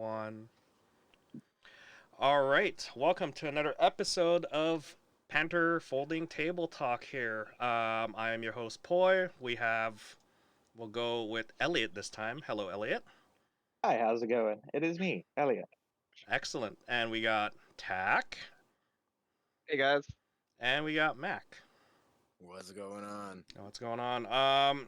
1. All right, welcome to another episode of Panther Folding Table Talk here. I am your host, Poi. We'll go with Elliott this time. Hello, Elliott. Hi, how's it going? It is me, Elliot. Excellent. And we got Tack. Hey guys. And we got Mac. What's going on? What's going on?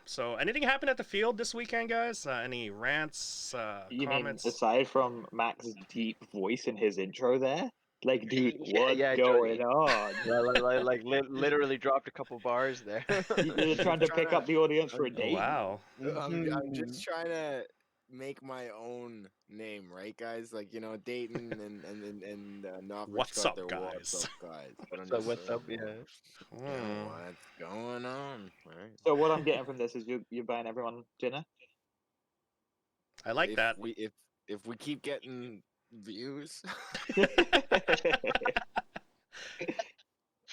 So anything happened at the field this weekend, guys? Any rants, You comments? mean aside from Mac's deep voice in his intro there? Like, dude, Yeah, what's yeah, going Joey. on? Literally dropped a couple bars there. You're trying to pick up the audience for a date? Wow. I'm just trying to make my own name, right, guys? Like, you know, Dayton and Knockers What's got up, their guys? What's up, guys? But I'm So just what's up? Yeah. what's going on? All right. So what I'm getting from this is you're buying everyone dinner? I like if that. If we keep getting views,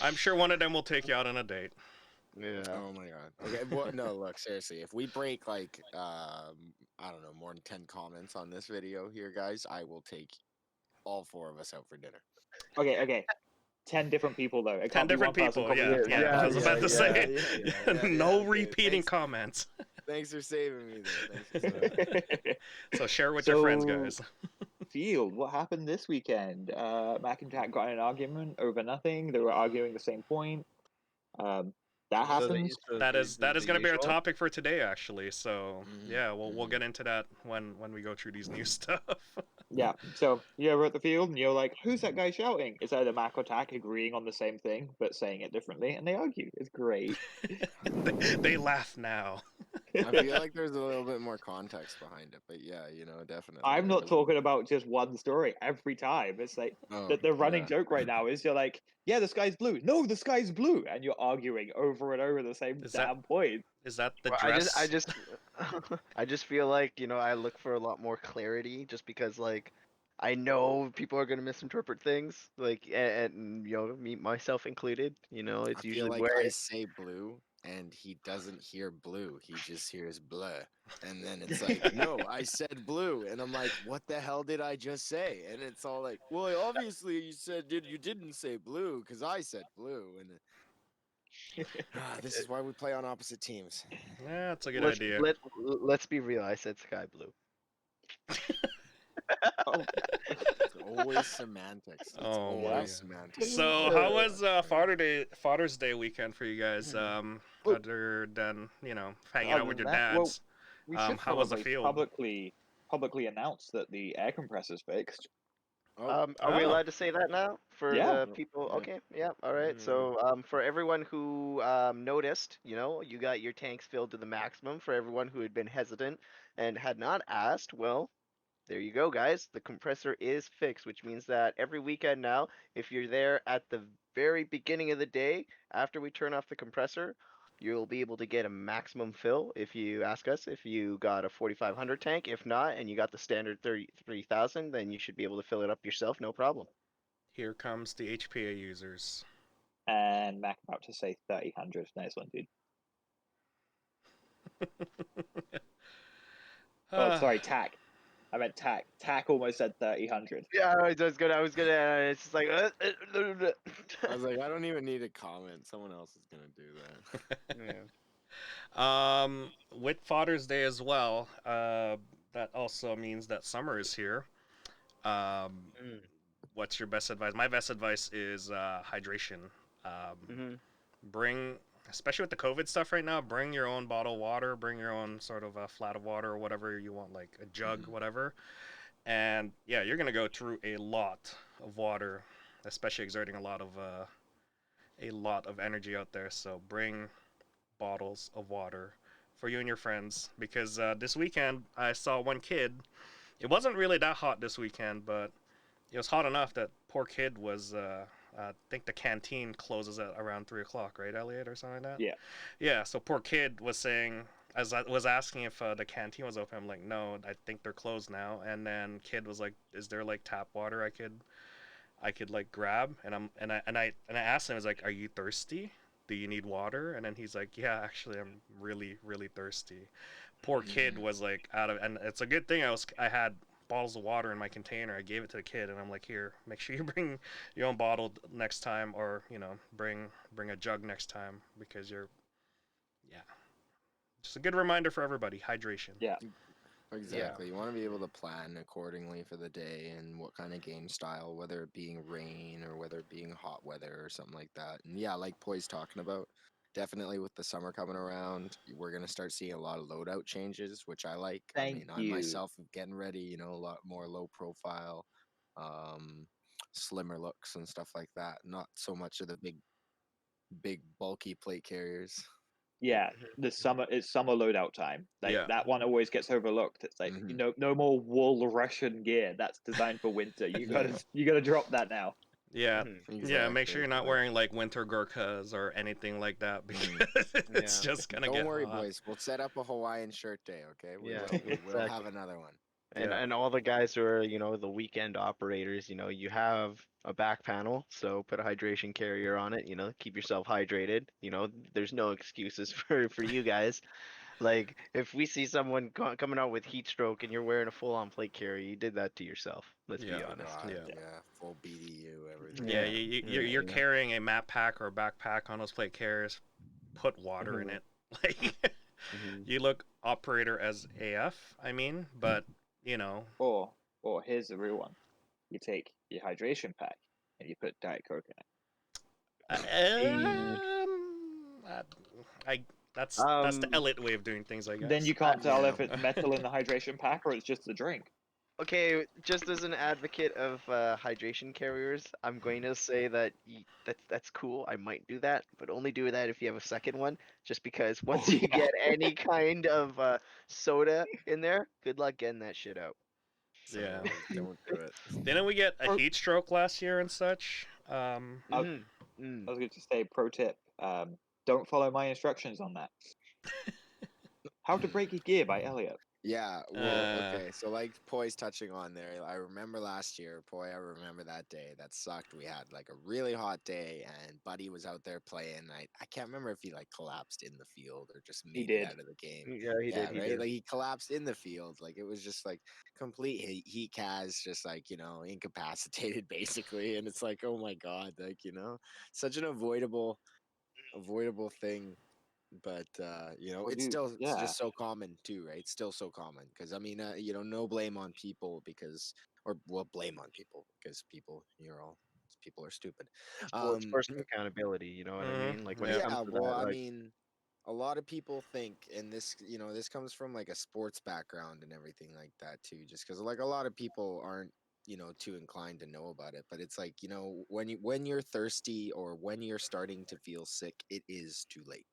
I'm sure one of them will take you out on a date. Yeah. oh my god. Okay, well, no, look, seriously, if we break like I don't know, more than 10 comments on this video here, guys, I will take all 4 of us out for dinner. Okay. 10 different people, though. It 10 can't be different one person people, coming yeah. in. I was about to say. No okay, repeating thanks. comments. Thanks for saving me there. Thanks for saving me. So share with your friends, guys. Field, what happened this weekend? Mac and Jack got in an argument over nothing. They were arguing the same point. That happened. That is going to be our topic for today, actually. So yeah, we'll get into that when we go through these new stuff. Yeah. So you were at the field and you're like, "Who's that guy shouting?" It's either Mac or Tack agreeing on the same thing but saying it differently, and they argue. It's great. they laugh now. I feel like there's a little bit more context behind it, but yeah, you know, definitely. I'm not talking about just one story every time. It's like the running joke right now is you're like, "Yeah, the sky's blue." No, the sky's blue, and you're arguing over and over the same point. Is that the Well, dress? I just feel like, you know, I look for a lot more clarity just because, like, I know people are gonna misinterpret things, like, and you know, me myself included. You know, it's I usually feel like where I say blue and he doesn't hear blue, he just hears bleh. And then it's like, no, I said blue, and I'm like, what the hell did I just say? And it's all like, well, obviously you said you didn't say blue because I said blue, and this is why we play on opposite teams. Yeah, that's a good idea. Let's be real. I said sky blue. It's always semantics. It's always semantics. So how was Father's Day weekend for you guys? Other than, you know, hanging out with your dads. We should how was the field? publicly announce that the air compressor's fixed. Are we allowed to say that now for the people? Yeah. Okay, yeah, all right. So, for everyone who noticed, you know, you got your tanks filled to the maximum. For everyone who had been hesitant and had not asked, well, there you go, guys. The compressor is fixed, which means that every weekend now, if you're there at the very beginning of the day after we turn off the compressor, you'll be able to get a maximum fill if you ask us if you got a 4500 tank. If not, and you got the standard 33,000, then you should be able to fill it up yourself, no problem. Here comes the HPA users. And Mac about to say 3000. Nice one, dude. Oh, sorry, Tack. I meant Tack. Tack almost said 3000. Yeah, I was gonna. It's just like. I was like, I don't even need a comment. Someone else is gonna do that. With Father's Day as well, that also means that summer is here. What's your best advice? My best advice is hydration. Bring, especially with the COVID stuff right now, bring your own bottle of water, bring your own sort of a flat of water or whatever you want, like a jug, whatever. And yeah, you're gonna go through a lot of water, especially exerting a lot of energy out there. So bring bottles of water for you and your friends, because this weekend I saw one kid. It wasn't really that hot this weekend, but it was hot enough that poor kid was. I think the canteen closes at around 3 o'clock, right, Elliot, or something like that? Yeah. Yeah. So poor kid was saying, as I was asking if the canteen was open, I'm like, no, I think they're closed now. And then kid was like, is there like tap water I could like grab? And I asked him, I was like, are you thirsty? Do you need water? And then he's like, yeah, actually, I'm really, really thirsty. Poor kid was like and it's a good thing I had bottles of water in my container. I gave it to the kid, and I'm like, here, make sure you bring your own bottle next time, or bring a jug next time, because yeah, just a good reminder for everybody: hydration. Yeah. Exactly. You want to be able to plan accordingly for the day and what kind of game style, whether it being rain or whether it being hot weather or something like that. And yeah, like Poi's talking about, definitely with the summer coming around, we're going to start seeing a lot of loadout changes, which I like. I Thank mean, I you. myself am getting ready, a lot more low profile, slimmer looks and stuff like that. Not so much of the big bulky plate carriers. Yeah, it's summer loadout time. Like Yeah. that one always gets overlooked. It's like Mhm. no more wool Russian gear. That's designed for winter. You gotta drop that now. Yeah. Yeah, make sure you're not Exactly. wearing like winter Gurkhas or anything like that, because it's just gonna Don't get worry, hot. boys. We'll set up a Hawaiian shirt day, okay? Yeah, We'll have exactly. another one. And all the guys who are, the weekend operators, you have a back panel, so put a hydration carrier on it, keep yourself hydrated. There's no excuses for you guys. Like, if we see someone coming out with heat stroke and you're wearing a full-on plate carrier, you did that to yourself. Let's be Yeah. honest. God, Yeah. yeah, full BDU, everything. Yeah, Yeah. you're carrying a map pack or a backpack on those plate carriers. Put water in Mhm. it. Like, Mhm. you look operator as AF. I mean, but Or here's the real one. You take your hydration pack and you put Diet Coke in it. I that's the Um, Elliott way of doing things, I guess. Then you can't tell if Yeah. it's metal in the hydration pack or it's just the drink. Okay, just as an advocate of hydration carriers, I'm going to say that that's cool. I might do that, but only do that if you have a second one. Just because once you yeah. get any kind of soda in there, good luck getting that shit out. So Yeah. don't do it. Didn't we get a Oh. heat stroke last year and such? I Mm. was going to say, pro tip: don't follow my instructions on that. How to Break Your Gear by Elliott. Yeah, well, Uh, okay. So like Poi's touching on there, I remember last year, Poi, I remember that day. That sucked. We had like a really hot day and Buddy was out there playing. I can't remember if he like collapsed in the field or just He made it did. out of the game. Yeah, he Yeah, did. He right. did. Like he collapsed in the field. Like it was just like complete heat cas, just like, incapacitated basically. And it's like, oh my God, like, such an avoidable thing, but it's Yeah. just so common too, right? Still so common because I mean, no blame on people because, or well, blame on people because people are stupid. Well, it's personal accountability. You know what I mean? Like when it yeah. comes Yeah, to well, that, I like. mean, a lot of people think, and this comes from like a sports background and everything like that too, just because like a lot of people aren't, too inclined to know about it. But it's like, when you're thirsty or when you're starting to feel sick, it is too late.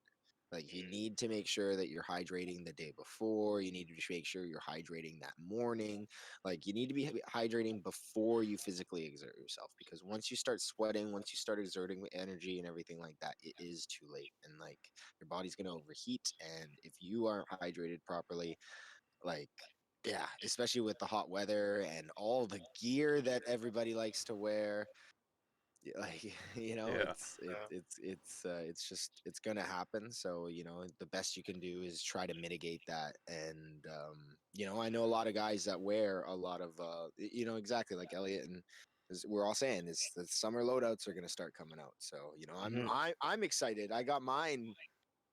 Like you need to make sure that you're hydrating the day before. You need to make sure you're hydrating that morning. Like you need to be hydrating before you physically exert yourself because once you start sweating, once you start exerting energy and everything like that, it is too late. And like your body's going to overheat. And if you aren't hydrated properly, like, yeah, especially with the hot weather and all the gear that everybody likes to wear, like Yeah. it's just it's gonna happen. So the best you can do is try to mitigate that. And I know a lot of guys that wear a lot of exactly like Elliot, and as we're all saying is the summer loadouts are gonna start coming out. So Mhm. I'm excited. I got mine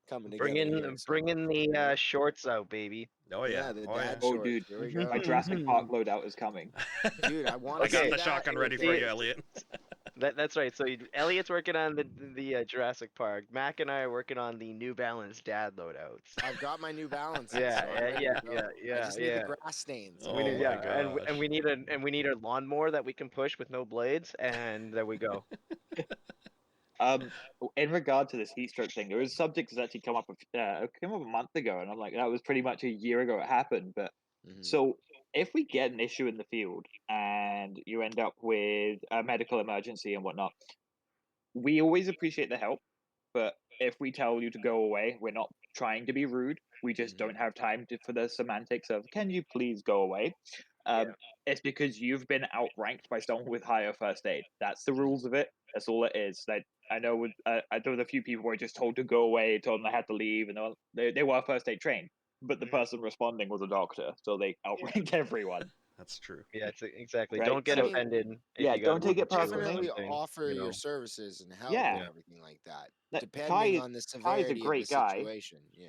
coming Bring together here. in, So bring in the shorts out, baby. Oh yeah. yeah, the Oh yeah. dad Oh, shorts. dude, Here we Mhm. my go. Jurassic Park loadout is coming. Dude, I want I to got see Okay, the that. shotgun ready for see, you, Elliot. that's right. So Elliot's working on the Jurassic Park. Mac and I are working on the New Balance dad loadouts. I've got my New Balances, Yeah, so I'm ready to go. I yeah, just need the yeah. grass stains. We Oh need, my yeah, and gosh. we need a lawnmower that we can push with no blades, and there we go. Um, in regard to this heat stroke thing, there was a subject that's actually came up a month ago, and I'm like, that was pretty much a year ago it happened. But Mhm. so if we get an issue in the field and you end up with a medical emergency and whatnot, we always appreciate the help. But if we tell you to go away, we're not trying to be rude. We just Mhm. don't have time for the semantics of "Can you please go away?" Yeah. It's because you've been outranked by someone with higher first aid. That's the rules of it. That's all it is. Like I know, there was a few people who were just told to go away, told them they had to leave, and they were first aid trained. But the Mhm. person responding was a doctor, so they outranked everyone. That's true. Yeah, it's exactly. Right, Don't get so- offended if yeah, you got don't take it referred to or personally. Definitely something, offer you your know. services and help Yeah. and Yeah. everything like that, Kai depending is on the Kai's a severity of the great guy. situation. Yeah.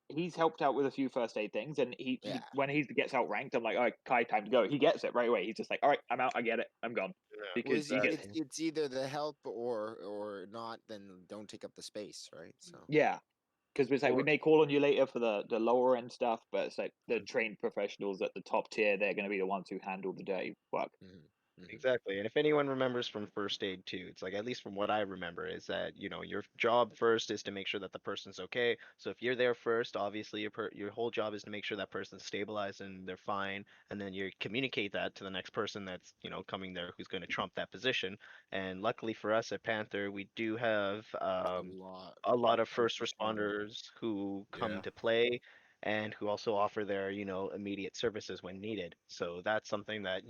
He's helped out with a few first aid things, and he Yeah. when he gets outranked, I'm like, all right, Kai, time to go. He gets it right away. He's just like, all right, I'm out. I get it. I'm gone. Because he gets it's either the help or not, then don't take up the space, right? So yeah. Because it's like we Or- may call on you later for the lower end stuff, but it's like the trained professionals at the top tier, they're going to be the ones who handle the dirty work. Exactly. And if anyone remembers from first aid too, it's like, at least from what I remember, is that, your job first is to make sure that the person's okay. So if you're there first, obviously your whole job is to make sure that person's stabilized and they're fine, and then you communicate that to the next person that's, coming there, who's going to trump that position. And luckily for us at Panther, we do have a lot of first responders who come Yeah. to play and who also offer their, immediate services when needed. So that's something that,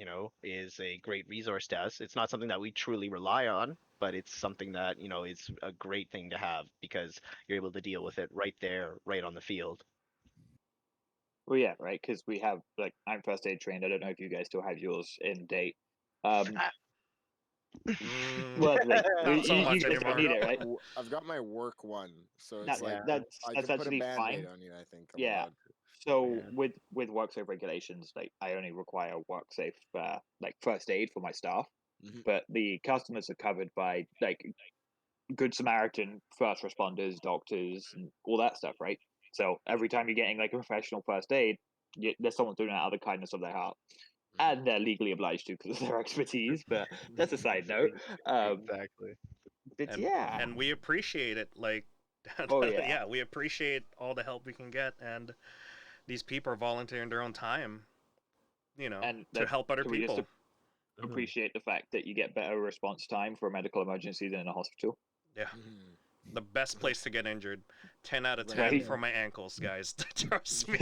is a great resource to us. It's not something that we truly rely on, but it's something that, is a great thing to have because you're able to deal with it right there, right on the field. Well, yeah, right. Because we have like I'm first aid trained. I don't know if you guys still have yours in date. Well, like, Not so you much guys don't anymore. need it, right? I've got my work one, so That, it's like that's I can put a actually band-aid fine. on you. I think I'm Yeah. allowed to. So Yeah. with work safe regulations, like I only require work safe like first aid for my staff, Mhm. but the customers are covered by like Good Samaritan, first responders, doctors, and all that stuff, right? So every time you're getting like a professional first aid, there's someone doing it out of the kindness of their heart, and they're legally obliged to because of their expertise. But that's a side note. Exactly. But yeah, And we appreciate it. Like, oh yeah, we appreciate all the help we can get, and these people are volunteering their own time, and to help other can we just people. appreciate the fact that you get better response time for a medical emergency than in a hospital? Yeah. The best place to get injured. 10 out of 10 Right. for my ankles, guys. Trust me.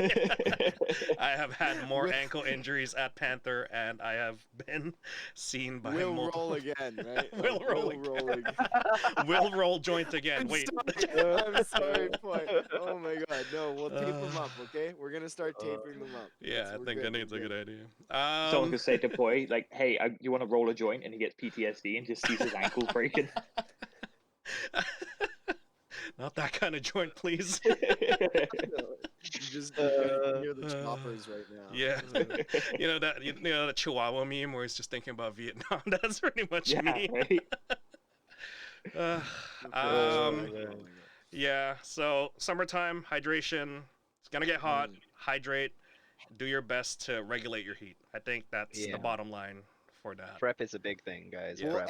I have had more ankle injuries at Panther, and I have been seen by We'll multiple... roll again, right? We'll roll again. We'll roll joint again. I'm Wait. I'm sorry, Point. Oh my god, no, we'll tape them up, okay? We're gonna start taping them up. Yeah, I think it's a good idea. Someone could say to Boy, like, "Hey, you want to roll a joint?" And he gets PTSD and just sees his ankles breaking. Not that kind of joint, please. Just hear the choppers right now. Yeah. The Chihuahua meme where he's just thinking about Vietnam. That's pretty much Yeah, me. right. Yeah. So summertime hydration. It's gonna get hot. Hydrate. Do your best to regulate your heat. I think that's the bottom line for that. Prep is a big thing, guys. Yeah. Prep.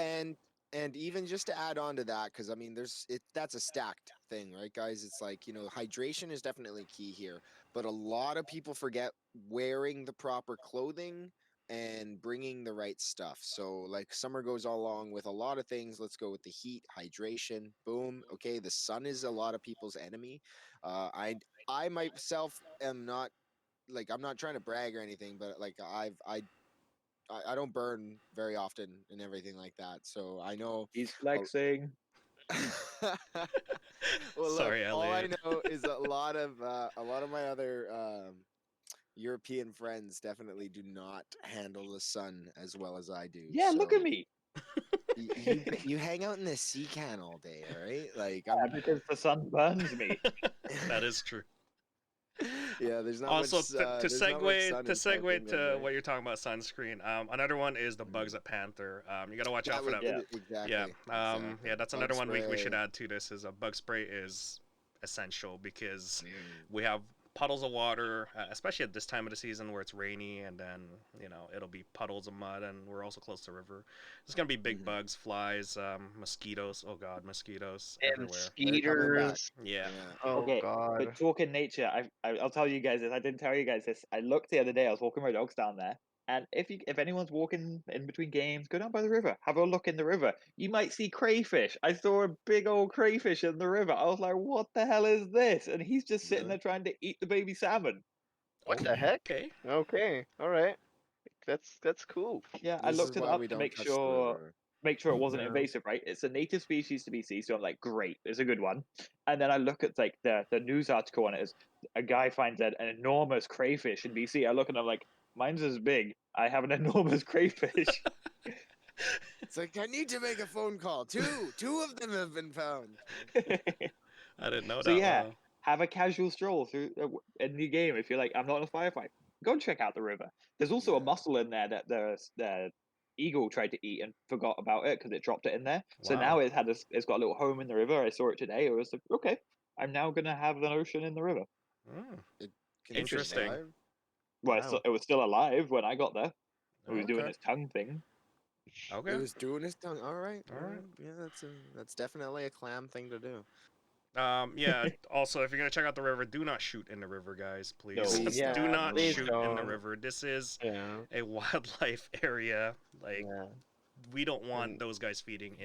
And even just to add on to that, because I mean, that's a stacked thing, right, guys? It's like, hydration is definitely key here, but a lot of people forget wearing the proper clothing and bringing the right stuff. So like summer goes along with a lot of things. Let's go with the heat, hydration, boom. Okay, the sun is a lot of people's enemy. I myself am not, like, I'm not trying to brag or anything, but like I don't burn very often and everything like that. So I know He's flexing. well, Sorry, look, all I Elliot. know is a lot of my other European friends definitely do not handle the sun as well as I do. Yeah, look at me. You hang out in the sea can all day, all right? Like Because the sun burns me. That is true. Yeah, there's not Also, much, to there's not much sun in segue Parkland, to right? what you're talking about, sunscreen. Another one is the bugs at Panther. You gotta watch out for that. Exactly. Yeah. Exactly. Yeah, that's Bug another one we should spray. add to this. Is a bug spray is essential because we have puddles of water, especially at this time of the season where it's rainy, and then it'll be puddles of mud, and we're also close to river. There's gonna be big bugs, flies, mosquitoes. Oh God, mosquitoes everywhere. Mosquitoes. Yeah. Oh Okay, God. but talking nature, I'll tell you guys this. I didn't tell you guys this. I looked the other day. I was walking my dogs down there, and if anyone's walking in between games, go down by the river. Have a look in the river. You might see crayfish. I saw a big old crayfish in the river. I was like, "What the hell is this?" And he's just sitting there trying to eat the baby salmon. What the heck? Okay. Okay. All right. That's cool. Yeah, I This looked is it why up we to don't make touch the sure river. it wasn't Yeah. invasive, right? It's a native species to BC, so I'm like, great, it's a good one. And then I look at like the news article on it is a guy finds an enormous crayfish in BC. I look and I'm like, Mine's as big. I have an enormous crayfish. It's like, I need to make a phone call. Two of them have been found. I didn't know So that. yeah, Wow. have a casual stroll through in the game. If you're like, I'm not in a firefight, go check out the river. There's also a Yeah. mussel in there that the eagle tried to eat and forgot about it because it dropped it in there. So now Wow. it's got a little home in the river. I saw it today. It was like, okay, I'm now gonna have an ocean in the river. Mm, Can it Interesting. survive? Well, Wow. it was still alive when I got there. It was doing Okay. its tongue thing. Okay. It was doing his tongue. All right. All right. Yeah, that's definitely a clam thing to do. Yeah. Also, if you're gonna check out the river, do not shoot in the river, guys. Please. No. Please Yeah, Do not please shoot in the don't. river. This is Yeah. a wildlife area. Like, Yeah. we don't want And those guys feeding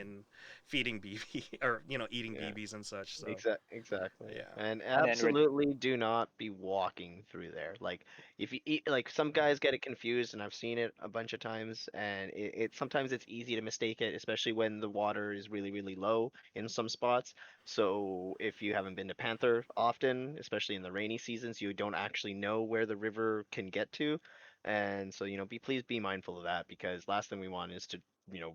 BB or eating yeah. BBs and such. So Exactly. yeah. And And then absolutely do not be walking through there. Like if you eat, like some guys get it confused, and I've seen it a bunch of times, and it sometimes it's easy to mistake it, especially when the water is really, really low in some spots. So if you haven't been to Panther often, especially in the rainy seasons, you don't actually know where the river can get to. And so, please be mindful of that, because last thing we want is to,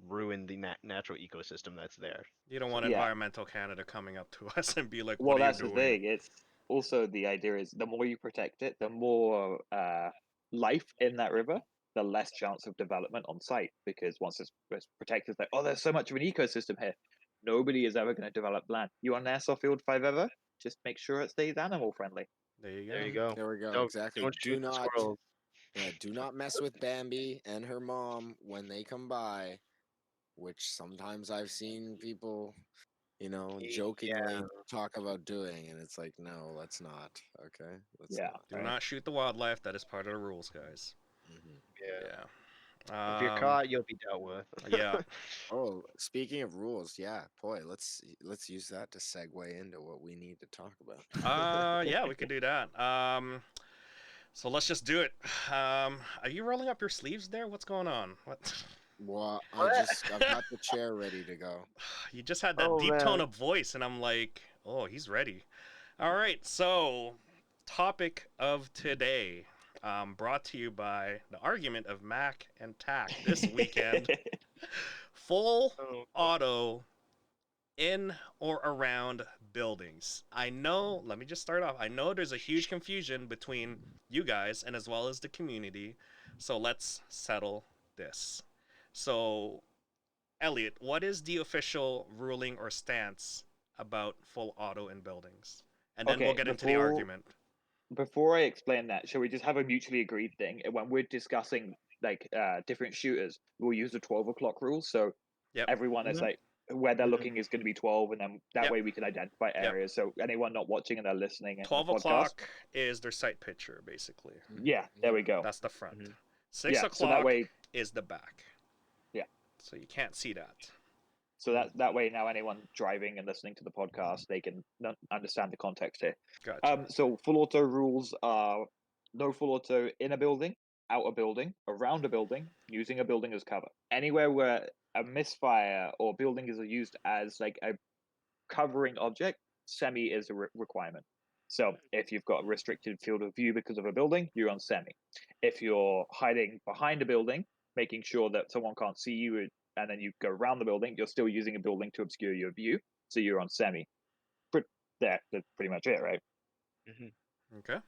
ruin the natural ecosystem that's there. You don't So want yeah, Environmental Canada coming up to us and be like, well, "What are you that's the doing?" thing. It's also the idea is the more you protect it, the more life in that river, the less chance of development on site. Because once it's protected, it's like, oh, there's so much of an ecosystem here. Nobody is ever going to develop land. You on an airsoft field 5 ever? Just make sure it stays animal friendly. There you there go. you go. There we go. Don't Exactly. don't Do shoot the not. squirrels. Yeah. Do not mess with Bambi and her mom when they come by. Which sometimes I've seen people, Yeah. jokingly talk about doing, and it's like, no, let's not. Okay, let's Yeah, not. Do right. not shoot the wildlife. That is part of the rules, guys. Hmm. Yeah. Yeah. If you're caught, you'll be dealt with. Yeah. Oh, speaking of rules, yeah, boy, let's use that to segue into what we need to talk about. Yeah, we could do that. So let's just do it. Are you rolling up your sleeves there? What's going on? What? Well, What? I've got the chair ready to go. You just had that Oh deep tone man. of voice, and I'm like, oh, he's ready. All right, so topic of today, brought to you by the argument of Mac and Tack this weekend. Full Oh. auto in or around buildings. I know, let me just start off. I know there's a huge confusion between you guys and as well as the community. So let's settle this. So, Elliot, what is the official ruling or stance about full auto in buildings? And then we'll Okay, get into the argument. before I explain that, shall we just have a mutually agreed thing? When we're discussing like different shooters, we'll use the 12 o'clock rule. So Yep. everyone is Mhm. like where they're Mhm. looking is going to be 12, and then that Yep. way we can identify Yep. areas. So anyone not watching and they're listening in the 12 podcast, o'clock is their sight picture, basically. yeah, there we go. That's the front. Mhm. 6 Yeah, so o'clock that way, is the back. yeah, So you can't see that. so that way now anyone driving and listening to the podcast, they can understand the context here. Gotcha. So full auto rules are no full auto in a building, out a building, around a building, using a building as cover. Anywhere where a misfire or building is used as like a covering object, semi is a requirement. So if you've got a restricted field of view because of a building, you're on semi. If you're hiding behind a building, making sure that someone can't see you, and then you go around the building, you're still using a building to obscure your view, so you're on semi. That's pretty much it, right? Mhm. Okay.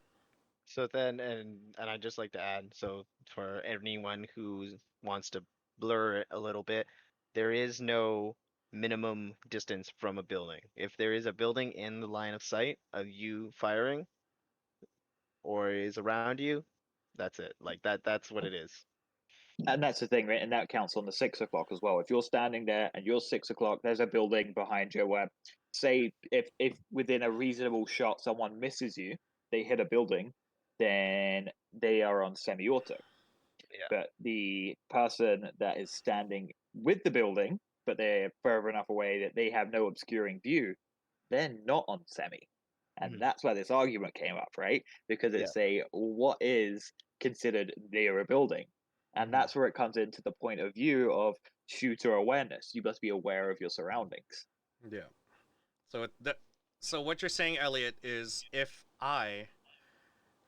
So then, and I'd just like to add, so for anyone who wants to blur it a little bit, there is no minimum distance from a building. If there is a building in the line of sight of you firing or is around you, that's it. Like that's what it is. And that's the thing, right? And that counts on the 6 o'clock as well. If you're standing there and you're 6 o'clock, there's a building behind you where, say, if within a reasonable shot someone misses you, they hit a building, then they are on semi-auto. Yeah. But the person that is standing with the building, but they're further enough away that they have no obscuring view, they're not on semi. And Mhm. that's where this argument came up, right? Because Yeah. it's what is considered near a building? And Mhm. that's where it comes into the point of view of shooter awareness. You must be aware of your surroundings. Yeah. So so what you're saying, Elliot, is if I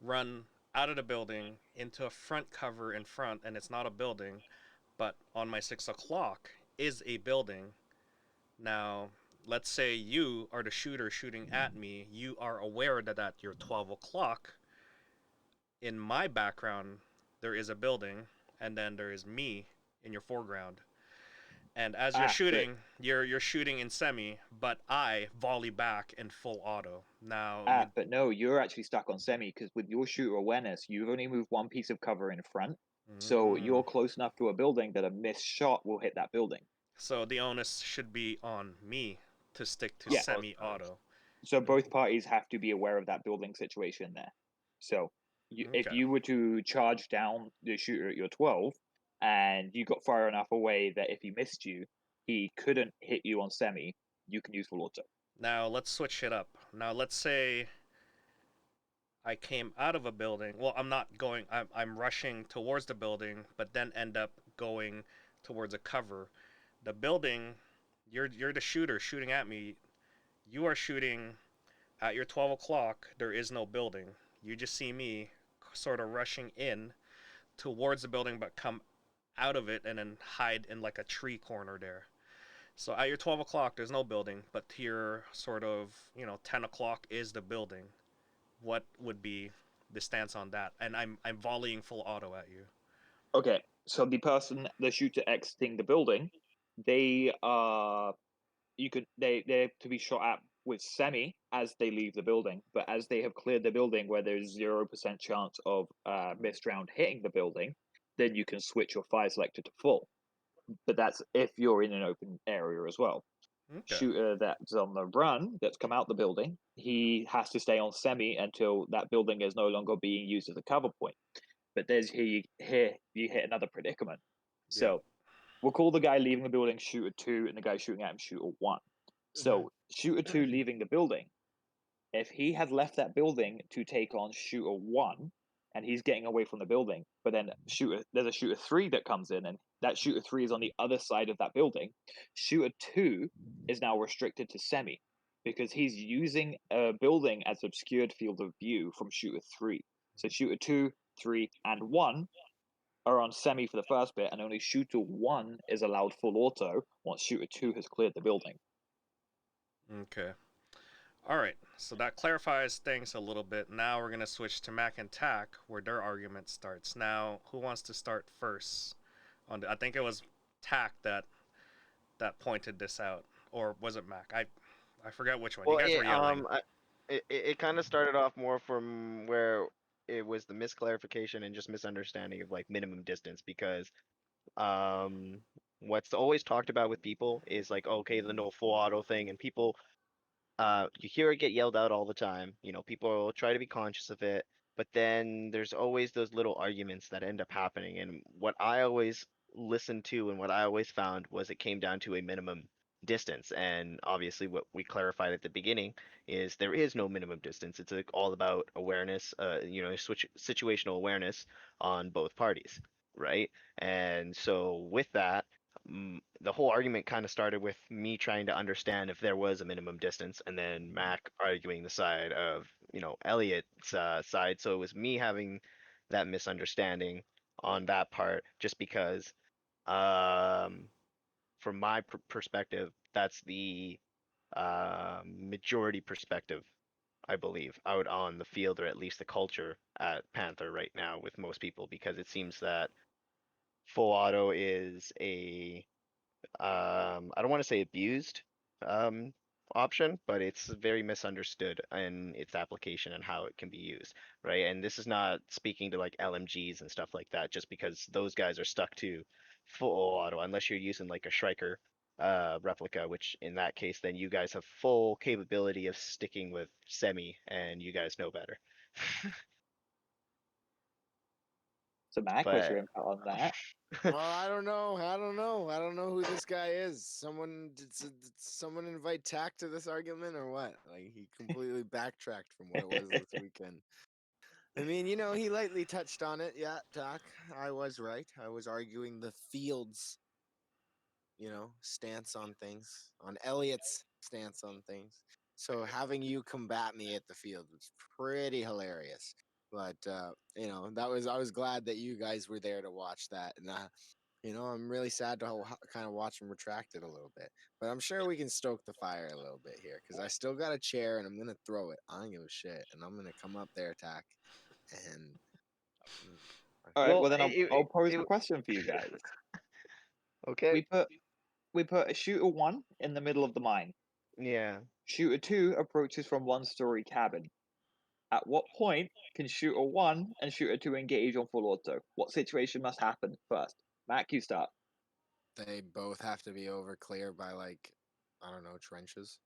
run out of the building into a front cover in front, and it's not a building, but on my 6 o'clock is a building. Now, let's say you are the shooter shooting at me. You are aware that at your 12 o'clock, in my background, there is a building, and then there is me in your foreground. And as you're Ah, but shooting, you're shooting in semi, but I volley back in full auto. Now you. but no, you're actually stuck on semi because with your shooter awareness, you've only moved one piece of cover in front, so Mm, you're close enough to a building that a missed shot will hit that building. so the onus should be on me to stick to Yeah. semi-auto. So both parties have to be aware of that building situation there. So if Okay. you were to charge down the shooter at your 12 and you got far enough away that if he missed you, he couldn't hit you on semi, you can use full auto. Now let's switch it up. Now let's say I came out of a building. Well, I'm not going. I'm rushing towards the building, but then end up going towards a cover. The building, you're the shooter shooting at me. You are shooting at your 12 o'clock. There is no building. You just see me sort of rushing in towards the building, but come out of it and then hide in like a tree corner there. So at your 12 o'clock, there's no building, but to your sort of 10 o'clock is the building. What would be the stance on that? And I'm volleying full auto at you. Okay, so the shooter exiting the building, they are they're to be shot at with semi as they leave the building, but as they have cleared the building where there's 0% chance of missed round hitting the building, then you can switch your fire selector to full. But that's if you're in an open area as well. Okay. Shooter that's on the run, that's come out the building, he has to stay on semi until that building is no longer being used as a cover point. But there's here you hit another predicament. Yeah. So we'll call the guy leaving the building shooter 2 and the guy shooting at him shooter 1. Mm-hmm. So shooter 2 leaving the building, if he had left that building to take on shooter 1 and he's getting away from the building, but then there's a shooter 3 that comes in and that shooter 3 is on the other side of that building, shooter 2 is now restricted to semi because he's using a building as obscured field of view from shooter 3. So shooter 2, 3 and 1 are on semi for the first bit, and only shooter 1 is allowed full auto once shooter 2 has cleared the building. Okay. All right. So that clarifies things a little bit. Now we're gonna switch to Mac and Tack, where their argument starts. Now, who wants to start first? I think it was Tack that pointed this out, or was it Mac? I forget which one. You Well, guys were yelling. it kind of started off more from where it was the misclarification and just misunderstanding of like minimum distance because um what's always talked about with people is like okay the no full auto thing and people you hear it get yelled out all the time. You know, people try to be conscious of it, but then there's always those little arguments that end up happening. And what I always listened to and what I always found was it came down to a minimum distance. And obviously, what we clarified at the beginning is there is no minimum distance. It's like all about awareness, situational awareness on both parties, right? And so with that the whole argument kind of started with me trying to understand if there was a minimum distance, and then Mac arguing the side of, Elliott's side. So it was me having that misunderstanding on that part, just because, um, from my perspective, that's the majority perspective, I believe, out on the field, or at least the culture at Panther right now with most people, because it seems that full auto is a I don't want to say abused um, option, but it's very misunderstood in its application and how it can be used, right? And this is not speaking to like LMGs and stuff like that, just because those guys are stuck to full auto unless you're using like a Striker replica, which in that case, then you guys have full capability of sticking with semi, and you guys know better. So Mac, what's But your input on that? Well, I don't know. I don't know who this guy is. Did someone invite Tack to this argument or what? Like he completely backtracked from what it was this weekend. I mean, he lightly touched on it. Yeah, Tack. I was right. I was arguing the field's, stance on things, on Elliott's stance on things. So having you combat me at the field was pretty hilarious. But I was glad that you guys were there to watch that, and I'm really sad to kind of watch him retract it a little bit. But I'm sure we can stoke the fire a little bit here because I still got a chair and I'm gonna throw it. I don't give a shit, and I'm gonna come up there, attack, and All right. Well, Well, then I'll pose a question for you guys. okay. We put a shooter 1 in the middle of the mine. Yeah. Shooter 2 approaches from 1-story cabin. At what point can shooter 1 and shooter 2 engage on full auto? What situation must happen first? Mac, you start. they both have to be over clear by like I don't know trenches.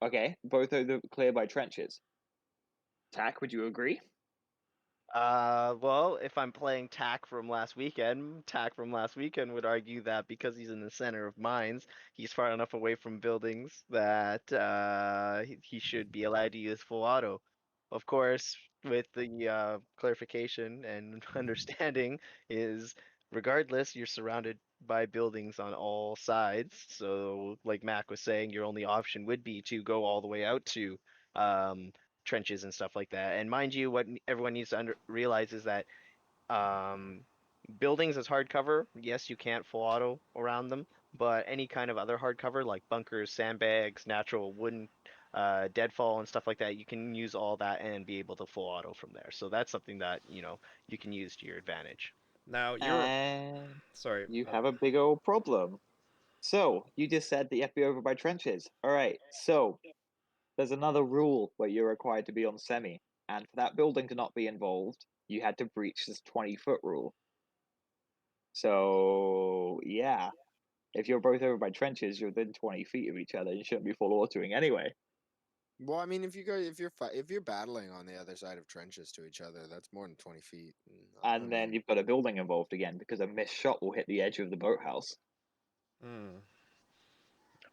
Okay, both are clear by trenches. Tack, would you agree? Well, if I'm playing Tack from last weekend, Tack from last weekend would argue that because he's in the center of mines, he's far enough away from buildings that he should be allowed to use full auto. Of course, with the clarification and understanding is regardless, you're surrounded by buildings on all sides. So, like Mac was saying, your only option would be to go all the way out to um, trenches and stuff like that. And mind you, what everyone needs to realize is that um, buildings as hardcover, yes, you can't full auto around them, but any kind of other hardcover like bunkers, sandbags, natural wooden deadfall and stuff like that, you can use all that and be able to full auto from there. So that's something that you can use to your advantage. Now you're And sorry. you have a big old problem. So, you just said that you have to be over by trenches. All right, so there's another rule where you're required to be on semi. And for that building to not be involved, you had to breach this 20-foot rule. So, yeah, if you're both over by trenches, you're within 20 feet of each other. You shouldn't be full autoing anyway. Well, I mean, if you're battling on the other side of trenches to each other, that's more than 20 feet. And then you've got a building involved again because a missed shot will hit the edge of the boathouse. Hmm.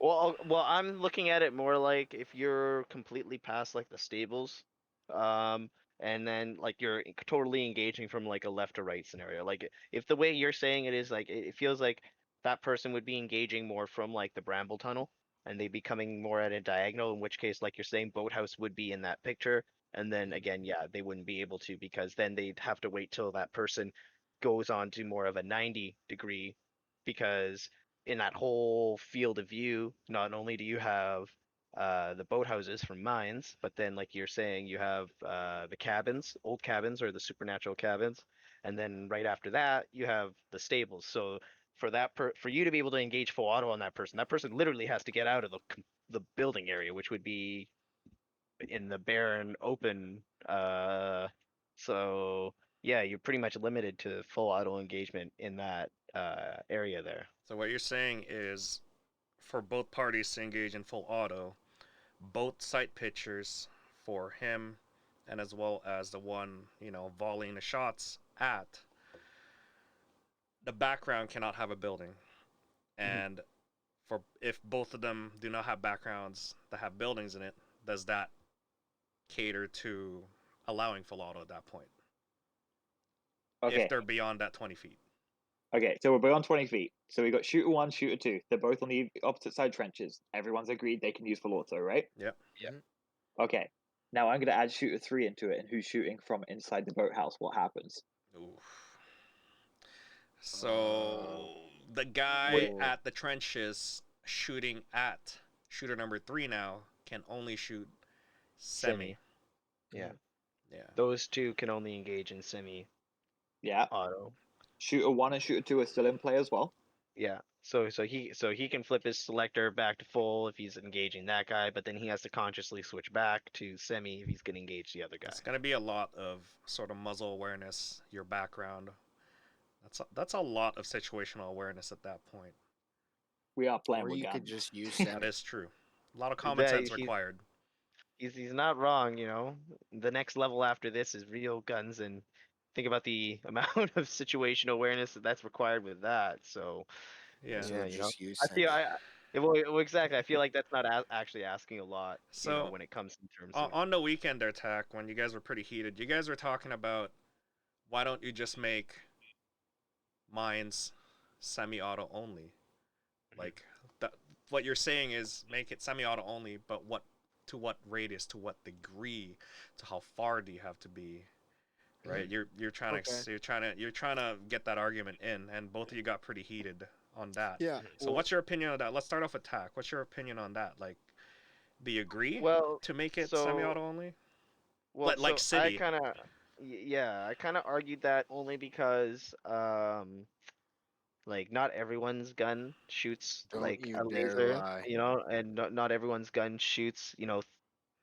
Well, I'm looking at it more like if you're completely past like the stables, um, and then like you're totally engaging from like a left to right scenario. Like if the way you're saying it is like it feels like that person would be engaging more from like the bramble tunnel, and they'd be coming more at a diagonal. In which case, like you're saying, boathouse would be in that picture, and then again, yeah, they wouldn't be able to because then they'd have to wait till that person goes on to more of a 90-degree because in that whole field of view, not only do you have the boathouses from mines, but then, like you're saying, you have the cabins, old cabins or the supernatural cabins, and then right after that, you have the stables. So for for you to be able to engage full auto on that person literally has to get out of the building area, which would be in the barren open. So yeah, you're pretty much limited to full auto engagement in that area there. So what you're saying is, for both parties to engage in full auto, both sight pictures for him, and as well as the one volleying the shots at the background cannot have a building, and for if both of them do not have backgrounds that have buildings in it, does that cater to allowing full auto at that point? Okay. If they're beyond that 20 feet. Okay, so we're beyond 20 feet. So we got shooter 1, shooter 2. They're both on the opposite side trenches. Everyone's agreed they can use full auto, right? Yep. Okay. Now I'm going to add shooter 3 into it, and who's shooting from inside the boathouse? What happens? Oof. So the guy Wait. at the trenches shooting at shooter number 3 now can only shoot semi. Yeah. Yeah. Those two can only engage in semi Yeah. auto. Shooter 1 and shooter 2 are still in play as well. Yeah. So he can flip his selector back to full if he's engaging that guy, but then he has to consciously switch back to semi if he's gonna engage the other guy. It's gonna be a lot of sort of muzzle awareness, your background. That's a lot of situational awareness at that point. We are playing Or with you could guns. just use That semi. is true. A lot of common sense required. He's not wrong, you know. The next level after this is real guns, and think about the amount of situational awareness that's required with that. So Yeah. So yeah, just use I feel semi. well, exactly. I feel like that's not actually asking a lot, So when it comes in terms of. on the weekend attack, when you guys were pretty heated, you guys were talking about why don't you just make mines semi-auto only? Like that, what you're saying is make it semi-auto only, but what to what radius, to what degree, to how far do you have to be, right? You're trying Okay. to you're trying to get that argument in, and both of you got pretty heated on that. Yeah. So Well, what's your opinion on that? Let's start off with Tack. What's your opinion on that? Like, do you agree Well, to make it so semi-auto only? well, Like so I City. kind of yeah, I kind of argued that only because like not everyone's gun shoots don't like you a dare laser, lie. and not everyone's gun shoots,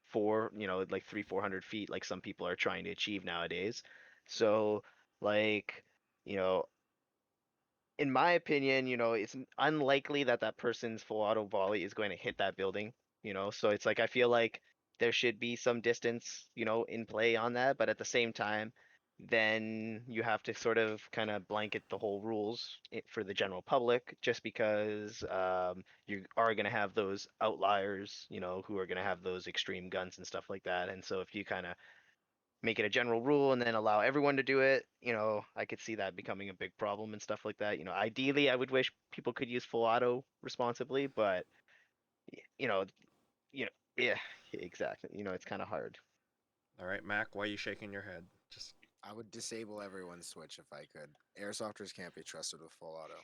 four, like 300-400 feet, like some people are trying to achieve nowadays. So, like, you know, in my opinion, it's unlikely that that person's full auto volley is going to hit that building, So it's like I feel like there should be some distance, in play on that, but at the same time, then you have to sort of kind of blanket the whole rules for the general public, just because you are going to have those outliers, who are going to have those extreme guns and stuff like that. And so if you kind of make it a general rule and then allow everyone to do it, I could see that becoming a big problem and stuff like that. Ideally, I would wish people could use full auto responsibly, but you know, you know, yeah, exactly. It's kind of hard. All right, Mac, why are you shaking your head? Just I would disable everyone's switch if I could. Airsofters can't be trusted with full auto.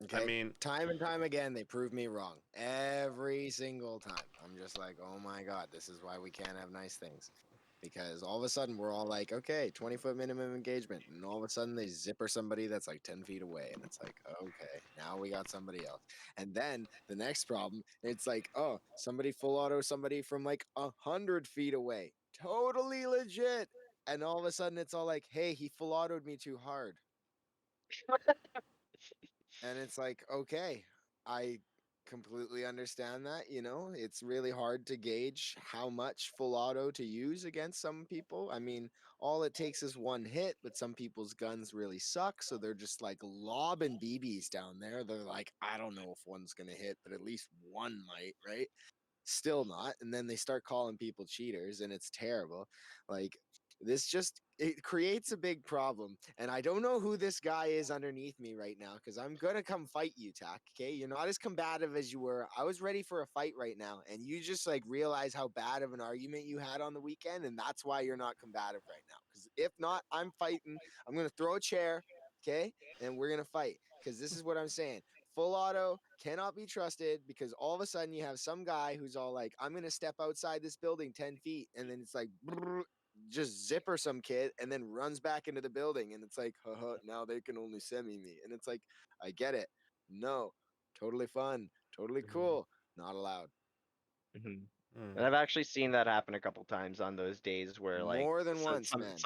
I Okay? mean, Time and time again, they prove me wrong. Every single time. I'm just like, oh my God, this is why we can't have nice things. Because all of a sudden, we're all like, okay, 20-foot minimum engagement. And all of a sudden, they zipper somebody that's like 10 feet away. And it's like, okay, now we got somebody else. And then the next problem, it's like, oh, somebody full auto somebody from like 100 feet away. Totally legit. And all of a sudden, it's all like, hey, he full autoed me too hard. And it's like, okay, I completely understand that. It's really hard to gauge how much full auto to use against some people. I mean, all it takes is one hit, but some people's guns really suck. So they're just like lobbing BBs down there. They're like, I don't know if one's going to hit, but at least one might, right? Still not. And then they start calling people cheaters, and it's terrible. Like, this just it creates a big problem. And I don't know who this guy is underneath me right now, because I'm gonna come fight you, Tak. Okay, you're not as combative as you were. I was ready for a fight right now, and you just like realize how bad of an argument you had on the weekend, and that's why you're not combative right now. Because if not, I'm fighting. I'm gonna throw a chair, okay, and we're gonna fight. Because this is what I'm saying. Full auto cannot be trusted, because all of a sudden you have some guy who's all like, I'm going to step outside this building 10 feet. And then it's like, just zipper some kid and then runs back into the building. And it's like, haha, now they can only semi me. And it's like, I get it. No, totally fun. Totally cool. Not allowed. Mhm. mm, And I've actually seen that happen a couple times on those days where like More than once, man. More than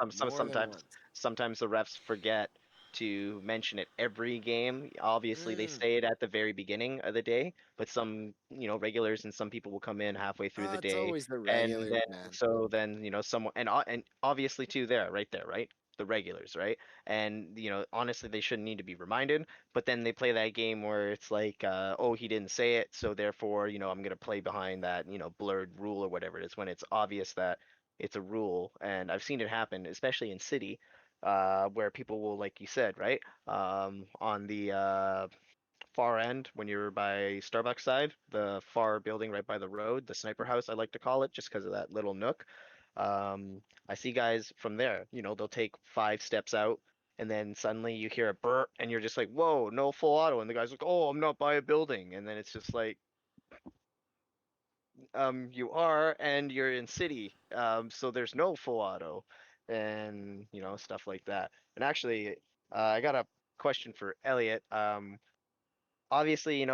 sometimes once. the refs forget to mention it every game. Obviously, they Mm. say it at the very beginning of the day, but some, regulars and some people will come in halfway through the It's day, always the and regulars, then man. then someone and obviously too there, right there, right? The regulars, right? And honestly, they shouldn't need to be reminded, but then they play that game where it's like, oh, he didn't say it, so therefore, I'm gonna play behind that, blurred rule or whatever it is, when it's obvious that it's a rule. And I've seen it happen, especially in city, where people will, like you said, right, on the far end when you're by Starbucks side, the far building right by the road, the sniper house, I like to call it, just because of that little nook. I see guys from there, they'll take 5 steps out, and then suddenly you hear a burp, and you're just like, whoa, no full auto. And the guy's like, oh, I'm not by a building. And then it's just like, you are, and you're in city, so there's no full auto, and stuff like that. And actually, I got a question for Elliot. Obviously,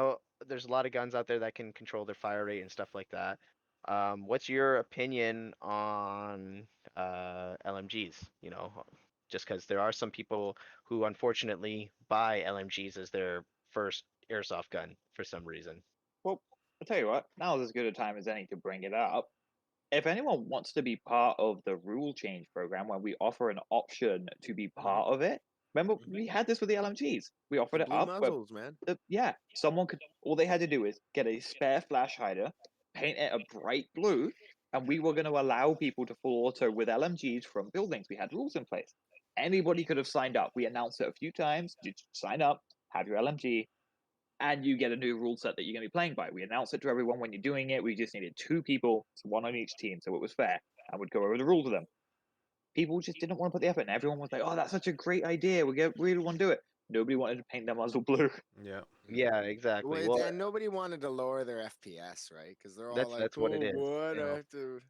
there's a lot of guns out there that can control their fire rate and stuff like that. What's your opinion on LMGs? Just because there are some people who unfortunately buy LMGs as their first airsoft gun for some reason. Well, I'll tell you what, now's as good a time as any to bring it up. If anyone wants to be part of the rule change program where we offer an option to be part of it, remember we had this with the LMGs. We The offered it blue up where, muzzles, man. yeah, someone could, all they had to do is get a spare flash hider, paint it a bright blue, and we were going to allow people to full auto with LMGs from buildings. We had rules in place. Anybody could have signed up. We announced it a few times. You sign up, have your LMG, and you get a new rule set that you're going to be playing by. We announce it to everyone when you're doing it. We just needed 2 people, so 1 on each team, so it was fair. And we'd go over the rules with them. People just didn't want to put the effort in. Everyone was like, "Oh, that's such a great idea. We really want to do it." Nobody wanted to paint their muzzle blue. Yeah. Yeah, exactly. Well, Well, and nobody wanted to lower their FPS, right? Because they're all like, that's what it "Oh, is. what? You I know. have to.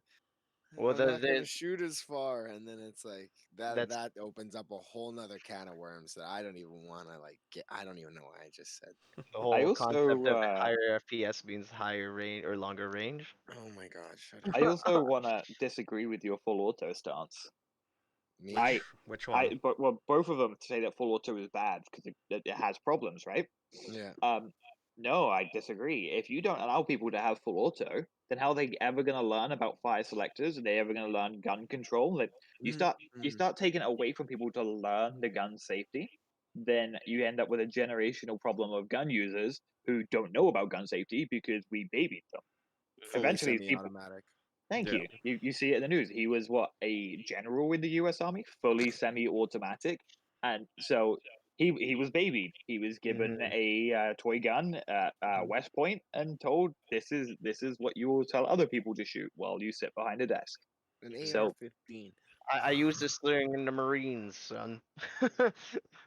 Well, I'm not going to the shoot as far." And then it's like that's that opens up a whole nother can of worms that I don't even want to like get. I don't even know what I just said. the I whole concept of also higher FPS means higher range or longer range. Oh my god, shut I up. also want to disagree with your full auto stance. Me? Which one? Well, both of them say that full auto is bad because it has problems, right? Yeah. No, I disagree. If you don't allow people to have full auto, then how are they ever going to learn about fire selectors? Are they ever going to learn gun control? Like you Mm-hmm. start taking it away from people to learn the gun safety, then you end up with a generational problem of gun users who don't know about gun safety because we babied them. Fully Eventually, people. semi-automatic. Thank Yeah. you. You see it in the news. He was what, a general in the U.S. Army, fully semi-automatic, and so he was babied. He was given Mhm. a toy gun at West Point and told this is what you will tell other people to shoot while you sit behind a desk. An So AR-15. I used this thing in the Marines, son.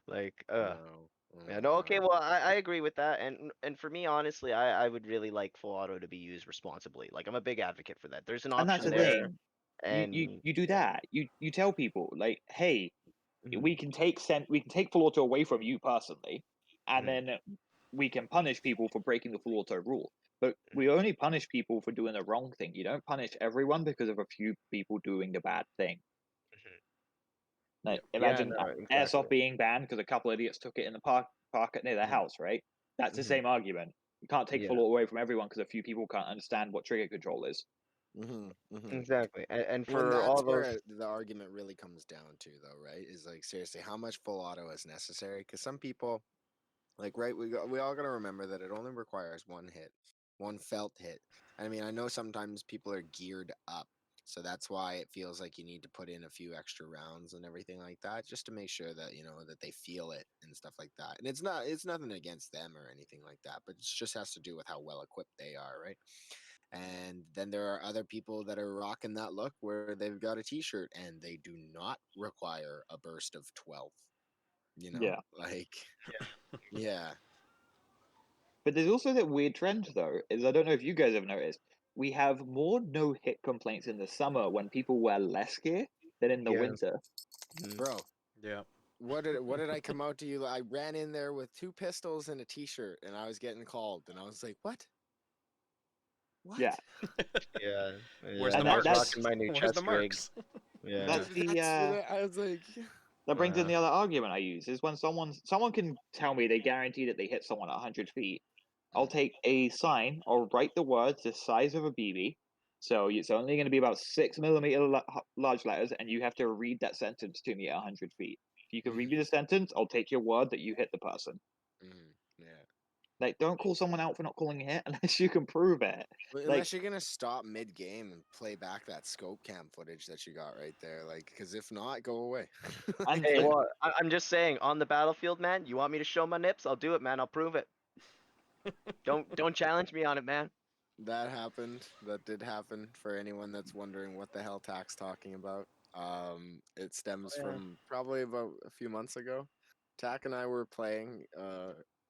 Like, No. Oh yeah, my no, okay, god. well, I agree with that, and for me, honestly, I would really like full auto to be used responsibly. Like, I'm a big advocate for that. There's an and that's option the there, thing. and You do yeah. that. You tell people like, hey, Mhm, we can take full auto away from you personally, and mhm, then we can punish people for breaking the full auto rule. But mhm, we only punish people for doing the wrong thing. You don't punish everyone because of a few people doing the bad thing. mhm. Like Yeah, imagine no, exactly. airsoft being banned because a couple idiots took it in the park near their Mm, house, right? That's the Mhm, same argument. You can't take yeah, full auto away from everyone because a few people can't understand what trigger control is. mhm. Mhm. exactly. And Well, and for that's all those, where the argument really comes down to, though, right? Is like seriously, how much full auto is necessary? Because some people, like, right, we all gotta remember that it only requires one hit, one felt hit. I mean, I know sometimes people are geared up, so that's why it feels like you need to put in a few extra rounds and everything like that, just to make sure that that they feel it and stuff like that. And it's nothing against them or anything like that, but it just has to do with how well equipped they are, right? And then there are other people that are rocking that look where they've got a t-shirt and they do not require a burst of 12, Yeah. like yeah. But there's also that weird trend, though, is I don't know if you guys have noticed, we have more no hit complaints in the summer when people wear less gear than in the yeah, winter. mhm. Bro, Yeah. what did I come out to you? I ran in there with 2 pistols and a t-shirt and I was getting called and I was like, what? Yeah, Yeah, Where's yeah, the and I was that's marks? rocking my new Where's the chest rig. marks? Yeah, that's the That's what I was like. that brings in uh, the other argument I use is when someone can tell me they guarantee that they hit someone at 100 feet. I'll Mm, take a sign or write the words the size of a BB. So it's only going to be about 6 millimeter large letters, and you have to read that sentence to me at 100 feet. If you can read me the sentence, I'll take your word that you hit the person. yeah. Like, don't call someone out for not calling a hit unless you can prove it. Well, Like, unless you're gonna stop mid-game and play back that scope cam footage that you got right there, like, because if not, go away. and hey, well, I'm just saying, on the battlefield, man, you want me to show my nips? I'll do it, man. I'll prove it. Don't challenge me on it, man. That happened. That did happen. For anyone that's wondering what the hell Tack's talking about, it stems Yeah. from probably about a few months ago. Tack and I were playing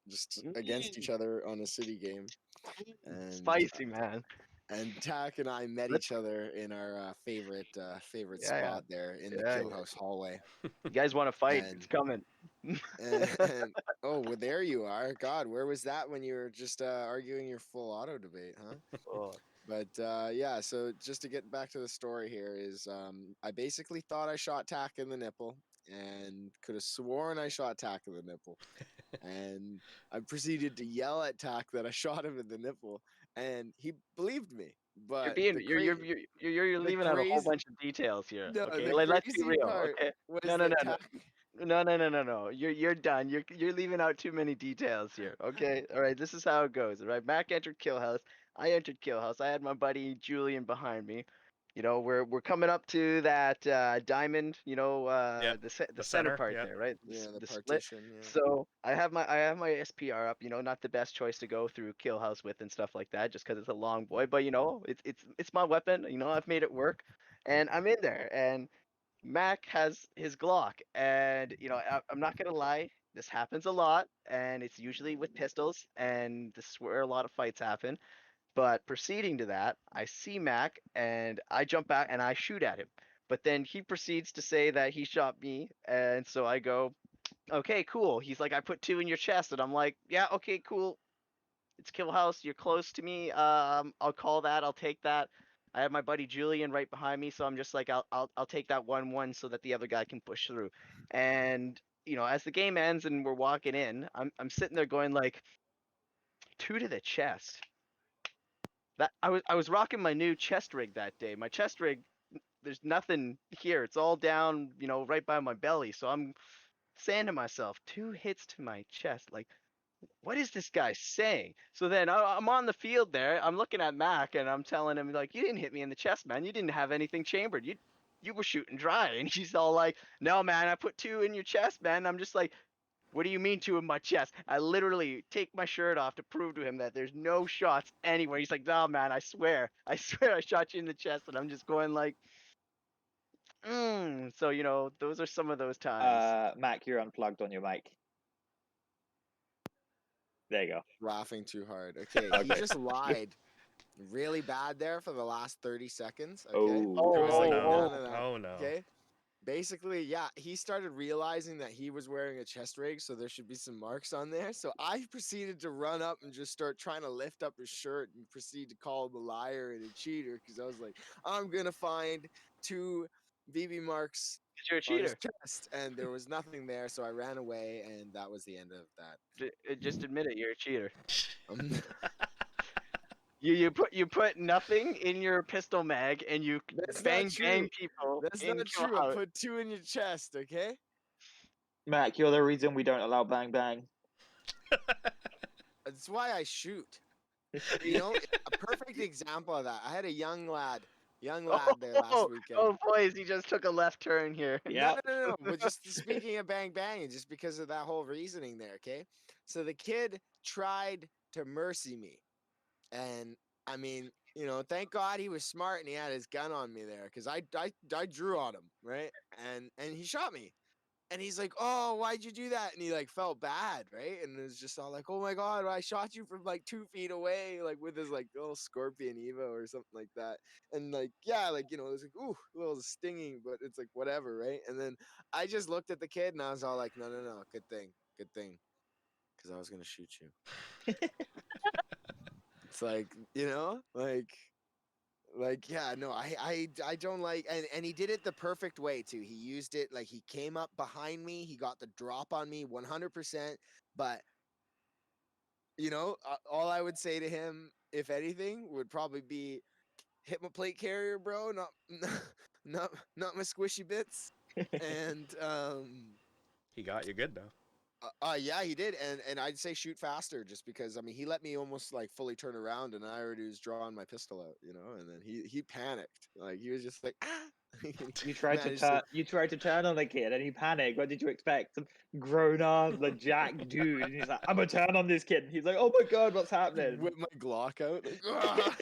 just against each other on a city game, and Spicy, man. Tack and I met Let's, each other in our favorite yeah, yeah, spot there in the yeah, kill yeah. house hallway, You guys want to fight? It's and coming. and oh, well, there you are. God, where was that when you were just arguing your full auto debate, huh? Oh, But yeah, so just to get back to the story here is I basically thought I shot Tack in the nipple and could have sworn I shot Tack in the nipple. And I proceeded to yell at Tack that I shot him in the nipple, and he believed me. you're But being, you're the leaving out a whole crazy bunch of details here. no, Okay, the let's be crazy real. part Okay, no, was no, no, that no. Tack. No. You're done. You're leaving out too many details here. Okay. All right. This is how it goes. All right. Mac entered kill house. I entered kill house. I had my buddy Julian behind me. You know, we're coming up to that diamond. You know, Yep, the the center center, part yep. there, right? Yeah, the The split. partition. Yeah. So I have my SPR up. You know, not the best choice to go through kill house with and stuff like that, just because it's a long boy. But you know, it's my weapon. You know, I've made it work, and I'm in there. And Mac has his Glock, and you know, I'm not gonna lie. This happens a lot, and it's usually with pistols, and this is where a lot of fights happen. But proceeding to that, I see Mac and I jump back and I shoot at him. But then he proceeds to say that he shot me. And so I go, okay, cool. He's like, I put two in your chest. And I'm like, yeah, okay, cool. It's Kill House. You're close to me. I'll call that. I'll take that. I have my buddy Julian right behind me. So I'm just like, I'll take that 1-1 so that the other guy can push through. And, you know, as the game ends and we're walking in, I'm sitting there going like, two to the chest. That I was rocking my new chest rig that day. My chest rig, there's nothing here. It's all down, you know, right by my belly. So I'm saying to myself, two hits to my chest. Like, what is this guy saying? So then I'm on the field there. I'm looking at Mac and I'm telling him like, you didn't hit me in the chest, man. You didn't have anything chambered. You were shooting dry. And he's all like, no, man, I put two in your chest, man. I'm just like, what do you mean two in my chest? I literally take my shirt off to prove to him that there's no shots anywhere. He's like, no, man, I swear. I swear I shot you in the chest. And I'm just going like, So, you know, those are some of those times. Mac, you're unplugged on your mic. There you go. Laughing too hard. Okay, he Okay. just lied really bad there for the last 30 seconds. Okay. Oh. There was like no. none of that. Oh no. Okay. Basically, yeah, he started realizing that he was wearing a chest rig, so there should be some marks on there. So I proceeded to run up and just start trying to lift up his shirt and proceed to call him a liar and a cheater because I was like, I'm gonna find two BB marks 'Cause you're a on his cheater. chest, and there was nothing there, so I ran away, and that was the end of that. Just admit it, you're a cheater. Um, You put nothing in your pistol mag and you That's bang not true. bang people. That's in not Kill true. I House. put two in your chest, okay? Mac, you're the reason we don't allow bang bang. That's why I shoot. You know, a perfect example of that. I had a young lad there last weekend. Oh boys, he just took a left turn here. Yeah. No. But just speaking of bang bang, and just because of that whole reasoning there, okay? So the kid tried to mercy me. And I mean, you know, thank God he was smart and he had his gun on me there because I drew on him, right? And he shot me. And he's like, "Oh, why'd you do that?" And he like felt bad, right? And it was just all like, "Oh my God, I shot you from like 2 feet away, like with his like little scorpion Evo or something like that." And like, yeah, like, you know, it was like, ooh, a little stinging, but it's like whatever, right? And then I just looked at the kid and I was all like, no, good thing, because I was gonna shoot you. It's like, you know, like yeah, no, I don't like, and he did it the perfect way too. He used it like he came up behind me, he got the drop on me 100%. But you know, all I would say to him, if anything, would probably be hit my plate carrier, bro, not my squishy bits. And He got you good though. Yeah, he did, and I'd say shoot faster, just because I mean he let me almost like fully turn around, and I already was drawing my pistol out, you know, and then he panicked, like he was just like ah. You tried to Managed turn. You tried to turn on the kid, and he panicked. What did you expect? Some grown-ass, like Jack dude, and he's like, "I'm gonna turn on this kid." And he's like, "Oh my God, what's happening?" whip my Glock out, like, ah.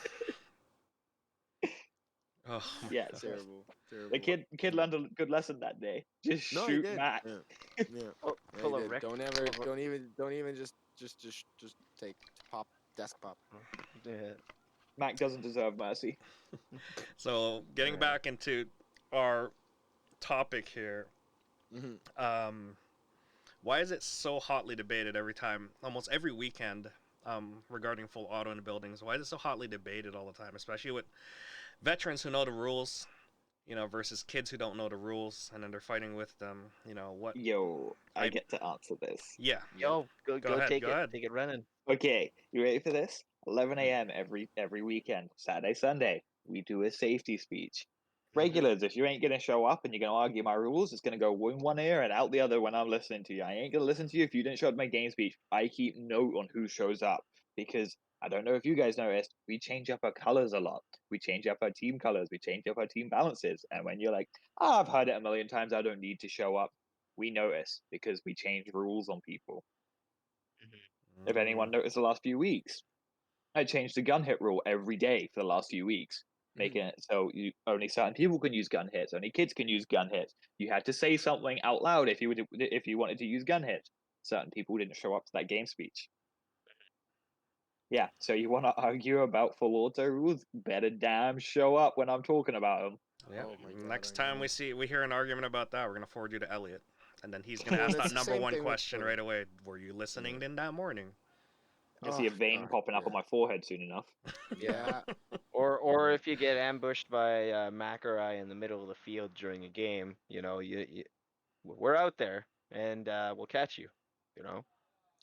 Oh, Yeah, God. Terrible. the kid learned a good lesson that day. Just No, he shoot did. Mac. Yeah. Yeah, Full he of did. Rick. Don't even just take pop desk pop. Yeah. Mac doesn't deserve mercy. So getting Right. back into our topic here, Mm-hmm. why is it so hotly debated every time, almost every weekend, regarding full auto in buildings? Why is it so hotly debated all the time, especially with veterans who know the rules, you know, versus kids who don't know the rules, and then they're fighting with them, you know, what? Yo, I I- get to answer this. Yeah. Yo, go ahead, take go it. ahead. Take it running. Okay, you ready for this? 11 a.m. every weekend, Saturday, Sunday. We do a safety speech. Regulars, if you ain't gonna show up and you're gonna argue my rules, it's gonna go in one ear and out the other when I'm listening to you. I ain't gonna listen to you if you didn't show up my game speech. I keep note on who shows up because I don't know if you guys noticed, we change up our colors a lot. We change up our team colors. We change up our team balances. And when you're like, oh, I've heard it a million times, I don't need to show up, we notice because we change rules on people. If anyone noticed the last few weeks, I changed the gun hit rule every day for the last few weeks, making it so only certain people can use gun hits, only kids can use gun hits. You had to say something out loud if you wanted to use gun hits. Certain people didn't show up to that game speech. Yeah, so you want to argue about full auto rules? Better damn show up when I'm talking about them. Yeah. Oh my God, Next I time know. we hear an argument about that, we're gonna forward you to Elliot, and then he's gonna Well, ask it's that the number same one thing with question right away. Were you listening in that morning? You'll see a vein God, popping up on my forehead soon enough. yeah. Or if you get ambushed by Mak or I in the middle of the field during a game, we're out there and we'll catch you. You know.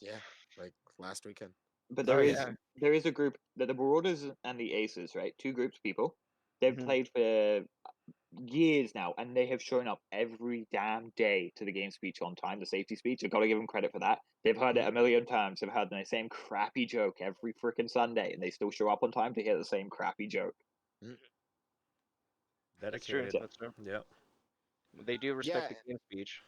Yeah, like last weekend. But Oh there is yeah. there is a group, the Marauders and the Aces, right? Two groups of people. They've Mhm. played for years now, and they have shown up every damn day to the game speech on time, the safety speech. I've got to give them credit for that. They've heard it a million times. They've heard the same crappy joke every freaking Sunday, and they still show up on time to hear the same crappy joke. That's true. Dedicated. That's true. Yep. They do respect Yeah, the game speech.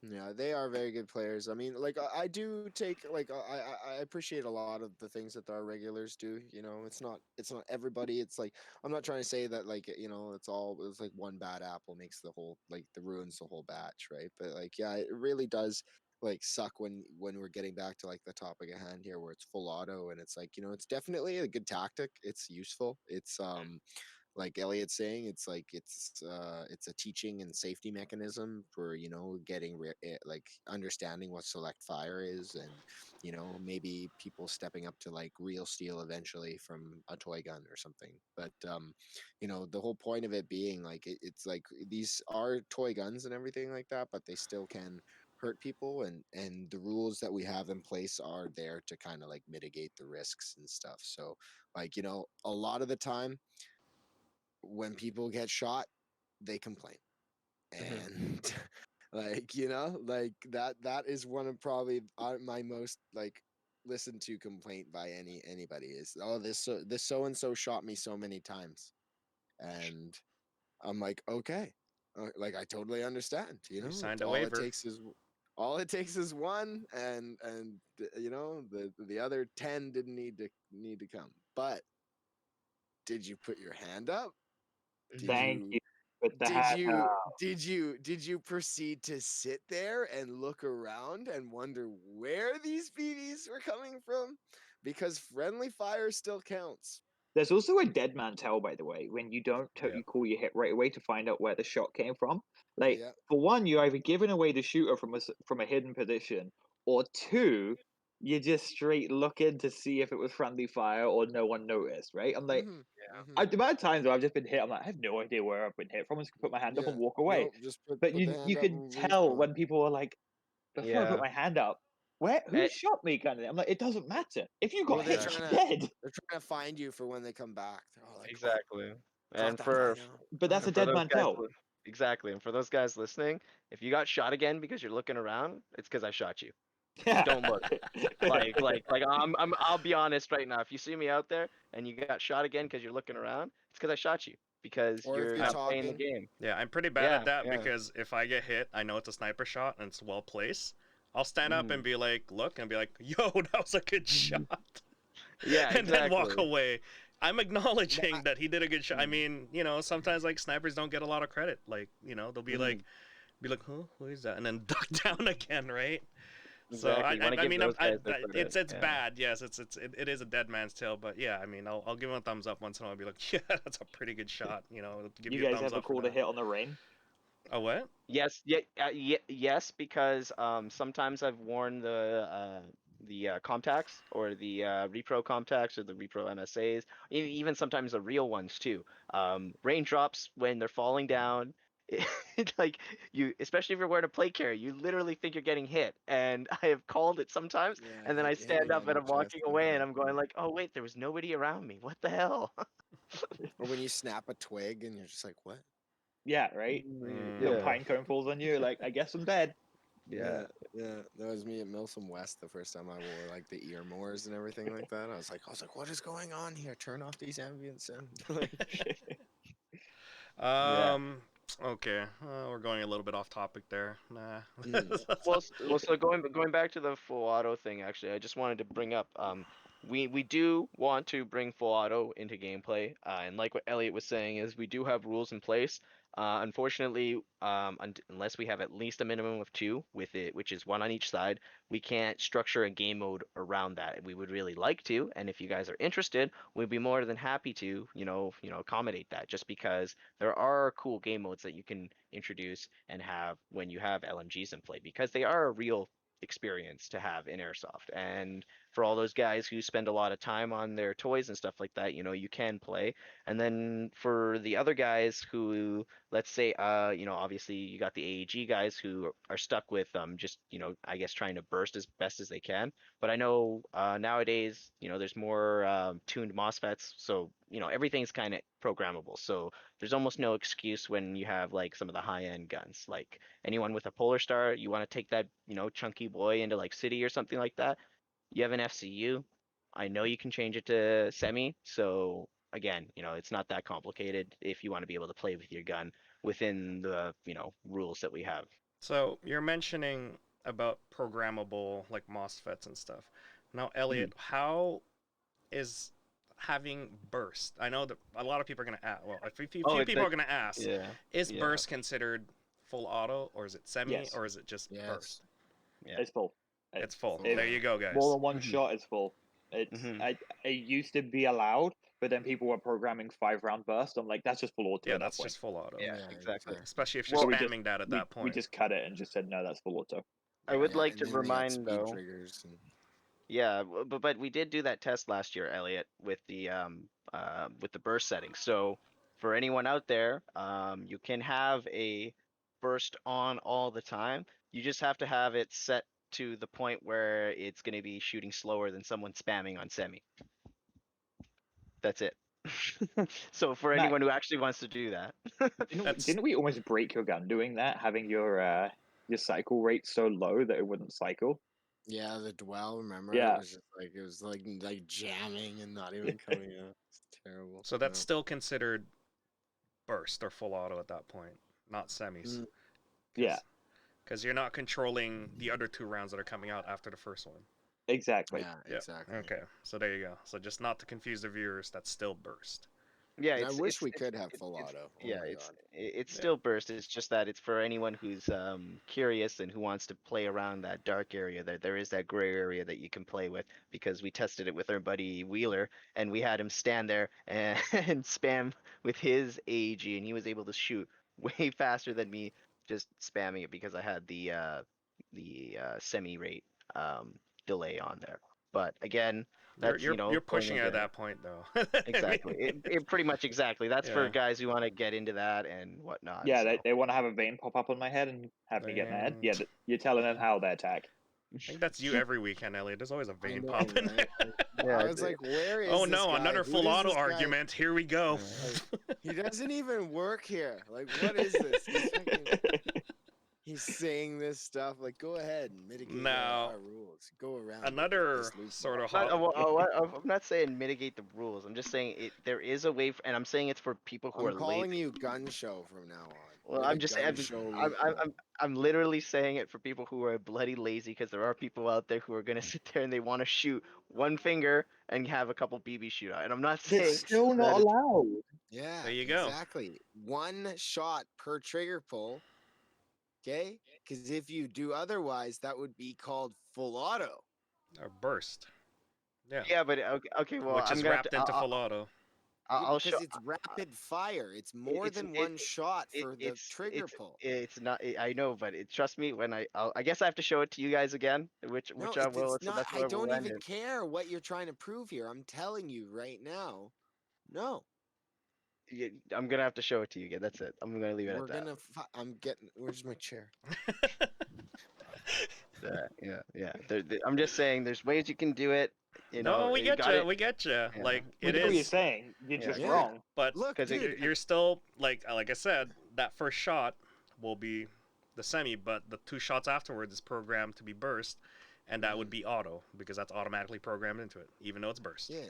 yeah, they are very good players. I mean, like I do take like I appreciate a lot of the things that our regulars do. You know, it's not everybody. It's like I'm not trying to say that like it's like one bad apple makes the whole like the ruins the whole batch, right? But like yeah, it really does like suck when we're getting back to like the topic at hand here where it's full auto and it's like it's definitely a good tactic. It's useful. It's like Elliot's saying, it's like it's a teaching and safety mechanism for getting like understanding what select fire is, and maybe people stepping up to like real steel eventually from a toy gun or something. But the whole point of it being like it's like these are toy guns and everything like that, but they still can hurt people, and the rules that we have in place are there to kind of like mitigate the risks and stuff. So like a lot of the time when people get shot, they complain. And like, like that is one of probably my most like listened to complaint by anybody is, oh, this so and so shot me so many times. And I'm like, okay. Like I totally understand, You signed a all it waiver. takes is one, and the other 10 didn't need to come. But did you put your hand up? Did Thank you you. With the Did hat. you proceed to sit there and look around and wonder where these BBs were coming from? Because friendly fire still counts. There's also a dead man tell, by the way, when you don't Yeah. you call your hit right away to find out where the shot came from. Like, Yeah. for one, you're either giving away the shooter from a hidden position, or two, you're just straight looking to see if it was friendly fire or no one noticed, right? I'm like, the amount of times where I've just been hit, I'm like, I have no idea where I've been hit from. I'm just gonna put my hand up Yeah. and walk away. Nope. Just put But put the you hand up can and tell respawn. when people are like, before I put Yeah. my hand up, who shot me? Kind of thing. I'm like, it doesn't matter. If you got Well, they're hit, trying you're to dead. they're trying to find you for when they come back. They're all like, oh, Exactly. got And that for guy now. But that's a for dead those man guys, tell. exactly. And for those guys listening, if you got shot again because you're looking around, it's because I shot you. Yeah. Don't look. I'll be honest right now. If you see me out there and you got shot again because you're looking around, it's because I shot you because Or if you're you're not playing the talking. game. Yeah, I'm pretty bad Yeah, at that yeah. because if I get hit, I know it's a sniper shot and it's well placed. I'll stand up Mhm. and be like, look, and be like, yo, that was a good shot. Yeah, And then walk exactly. away. I'm acknowledging That- that he did a good shot. I Mm. mean, sometimes like snipers don't get a lot of credit. Like, they'll be like, huh, who is that? And then duck down again, right? So Exactly. You want to give those guys their credit. it's Yeah. bad. Yes, it is a dead man's tale. But yeah, I mean, I'll give him a thumbs up once in a while. I'll be like, yeah, that's a pretty good shot. Give You you a guys thumbs ever up for called a that. hit on the rain? Oh what? Yes, yeah, yes, because sometimes I've worn the Comtacs or the Repro Comtacs or the Repro MSAs, even sometimes the real ones too. Raindrops when they're falling down, like especially if you're wearing a plate carrier, you literally think you're getting hit. And I have called it sometimes, Yeah, and then I stand hitting up on and your I'm chest walking and away, and stuff. I'm going like, oh wait, there was nobody around me. What the hell? Or when you snap a twig and you're just like, what? Yeah, right. The Mm. Yeah. pine cone falls on you. Like, I guess I'm dead. Yeah. Yeah. That was me at Milsom West the first time I wore like the ear mores and everything like that. I was like, what is going on here? Turn off these ambient sounds. Yeah. Okay. We're going a little bit off topic there. Nah. So going back to the full auto thing, actually, I just wanted to bring up, we do want to bring full auto into gameplay, and like what Elliot was saying is we do have rules in place. Unfortunately, unless we have at least a minimum of two with it, which is one on each side, we can't structure a game mode around that. We would really like to, and if you guys are interested, we'd be more than happy to, accommodate that. Just because there are cool game modes that you can introduce and have when you have LMGs in play, because they are a real experience to have in Airsoft. And for all those guys who spend a lot of time on their toys and stuff like that, you can play. And then for the other guys who, let's say, obviously you got the AEG guys who are stuck with just, I guess trying to burst as best as they can. But I know nowadays, there's more tuned MOSFETs, so everything's kind of programmable. So there's almost no excuse when you have like some of the high-end guns. Like anyone with a Polar Star, you want to take that, chunky boy into like City or something like that. You have an FCU. I know you can change it to semi. So again, it's not that complicated if you want to be able to play with your gun within the, rules that we have. So you're mentioning about programmable like MOSFETs and stuff. Now, Elliot, how is having burst? I know that a lot of people are gonna ask. Well, a few people are gonna ask. Yeah. Is yeah. burst considered full auto, or is it semi, Yes. or is it just burst? Yeah. It's full. It's full. It- There you go, guys. More than one shot is full. It's Mhm. it used to be allowed, but then people were programming 5-round burst. I'm like, that's just full auto. Yeah, at that that's point. just full auto. Yeah, exactly. Especially if you're So we spamming that at that point. We just cut it and just said no, that's full auto. I would like and to then they had remind speed though. triggers and... Yeah, but we did do that test last year, Elliot, with the burst settings. So for anyone out there, you can have a burst on all the time. You just have to have it set to the point where it's going to be shooting slower than someone spamming on semi. That's it. So for Matt, anyone who actually wants to do that, didn't we almost break your gun doing that, having your cycle rate so low that it wouldn't cycle? Yeah, the dwell, remember? Yeah. It was like jamming and not even coming out. It's terrible. So that's still considered burst or full auto at that point, not semis. Yeah. Because you're not controlling the other two rounds that are coming out after the first one. Exactly. Yeah, exactly. Okay, so there you go. So just not to confuse the viewers, that's still burst. yeah, And I wish we could have full auto. Oh Yeah, my it's God. it's still burst. It's just that it's for anyone who's curious and who wants to play around that dark area. There is that gray area that you can play with, because we tested it with our buddy Wheeler, and we had him stand there and, and spam with his AEG, and he was able to shoot way faster than me just spamming it, because I had the semi rate delay on there. But again, that's You're going pushing it into at that point though. exactly. It pretty much exactly. That's for Yeah. guys who want to get into that and whatnot. Yeah, so. they want to have a vein pop up on my head and have me get mad. Damn. Yeah, you're telling them how they attack. I think that's you every weekend, Elliot. There's always a I vein know, popping right? Yeah, I was like, where is Oh this no, guy? another Who full is auto this guy? argument. Here we go. He doesn't even work here. Like, what is this? He's saying this stuff. Like, go ahead and mitigate Now, our rules. Go around. Another this loophole. sort of I'm not saying mitigate the rules. I'm just saying there is a way, and I'm saying it's for people who are I'm calling lazy. you gun show from now on. Well, You're I'm the just gun saying, show loophole. I'm literally saying it for people who are bloody lazy, because there are people out there who are gonna sit there and they want to shoot one finger and have a couple BB shoot out. And I'm not saying It's still not that it's- allowed. Yeah, There you go. Exactly. One shot per trigger pull. Okay? Because if you do otherwise, that would be called full auto. or burst. Yeah. Yeah, but okay, well, Which I'm is gonna wrapped into full auto. I'll show. Because it's rapid fire. It's more than one shot for the trigger pull. It's not. I know, but trust me. When I guess I have to show it to you guys again, which No, I will. it's So not. that's I where don't we'll even end it. care what you're trying to prove here. I'm telling you right now. No. I'm gonna have to show it to you again. That's it. I'm gonna leave it We're at that. gonna. I'm getting. Where's my chair? Yeah. I'm just saying, there's ways you can do it. No, we get you. We get you. Yeah. Like We it know what you're is, saying. You're just Yeah. wrong. but Look, 'Cause dude. you're still like I said, that first shot will be the semi, but the 2 shots afterwards is programmed to be burst, and that would be auto because that's automatically programmed into it, even though it's burst. Yeah.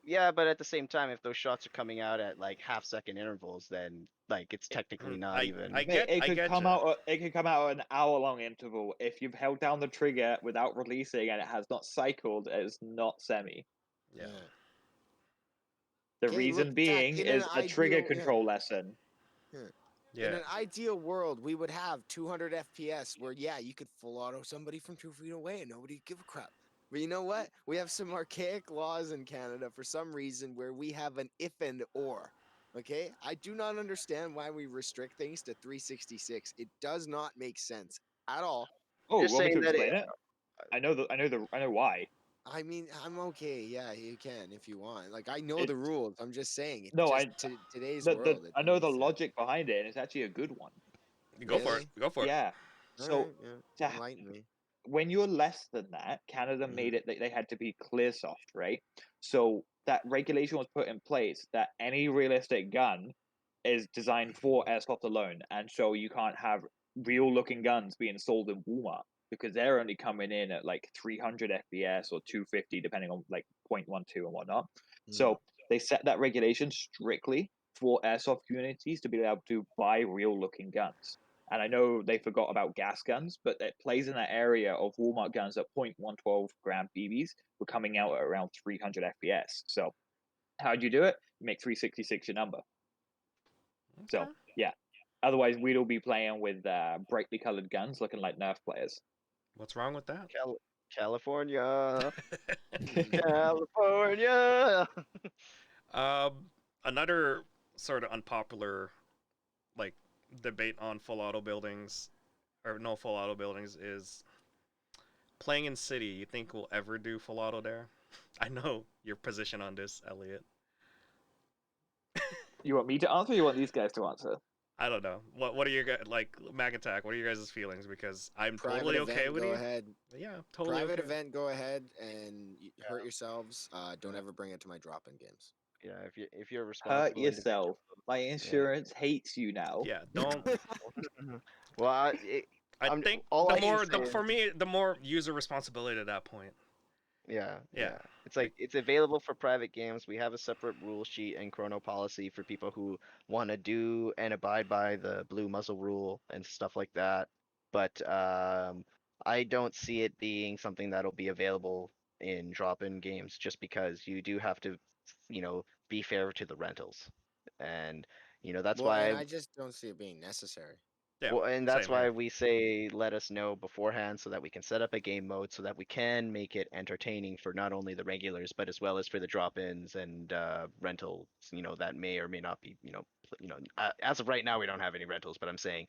Yeah, but at the same time, if those shots are coming out at like half-second intervals, then like it's technically not I even. Mate, get it I could get come you. out. It could come out at an hour-long interval if you've held down the trigger without releasing and it has not cycled. It's not semi. Yeah. The Okay, reason look, Zach, being in an is a trigger ideal, control lesson. In Yeah. an ideal world, we would have 200 FPS where, yeah, you could full auto somebody from 2 feet away and nobody would give a crap. But you know what? We have some archaic laws in Canada for some reason where we have an if and or. Okay? I do not understand why we restrict things to 366. It does not make sense at all. Oh, Just want me to saying that explain it? I know why. I mean, I'm okay. Yeah, you can if you want. Like, I know It- the rules. I'm just saying it. No, Just today's the world. It I know doesn't the make sense. logic behind it, and it's actually a good one. Go for it. Really? Go for it. Yeah. All So right, yeah. to Enlighten me. when you're less than that, Canada made it that they had to be clear soft, right? So that regulation was put in place that any realistic gun is designed for airsoft alone, and so you can't have real looking guns being sold in Walmart because they're only coming in at like 300 FPS or 250 depending on like 0.12 and whatnot. So they set that regulation strictly for airsoft communities to be able to buy real looking guns. And I know they forgot about gas guns, but it plays in that area of Walmart guns at 0.112 gram BBs were coming out at around 300 FPS. So how do you do it? You make 366 your number. So Okay. yeah. Otherwise, we'd all be playing with brightly colored guns, looking like Nerf players. What's wrong with that? California, California. Another sort of unpopular like debate on full auto buildings or no full auto buildings is playing in city. You think we'll ever do full auto there? I know your position on this, Elliot. You want me to answer? Or you want these guys to answer? I don't know. What are your guys like Mag Attack? What are your guys' feelings? Because I'm Private totally event, okay with go you. ahead. Yeah, totally Private okay. event, go ahead and hurt yourselves. Don't ever bring it to my drop-in games. Yeah, if you're a Hurt responsible yourself. My insurance hates you now. Yeah, don't. individual. Well, I think all the I can more say is, for me the more user responsibility at that point. yeah, Yeah. yeah. It's like it's available for private games. We have a separate rule sheet and chrono policy for people who want to do and abide by the blue muzzle rule and stuff like that. But I don't see it being something that'll be available in drop-in games just because you do have to, be fair to the rentals. And that's Well, and why I just don't see it being necessary. Yeah. well, and that's Same here. why we say let us know beforehand so that we can set up a game mode so that we can make it entertaining for not only the regulars but as well as for the drop-ins and rentals, that may or may not be, as of right now we don't have any rentals, but I'm saying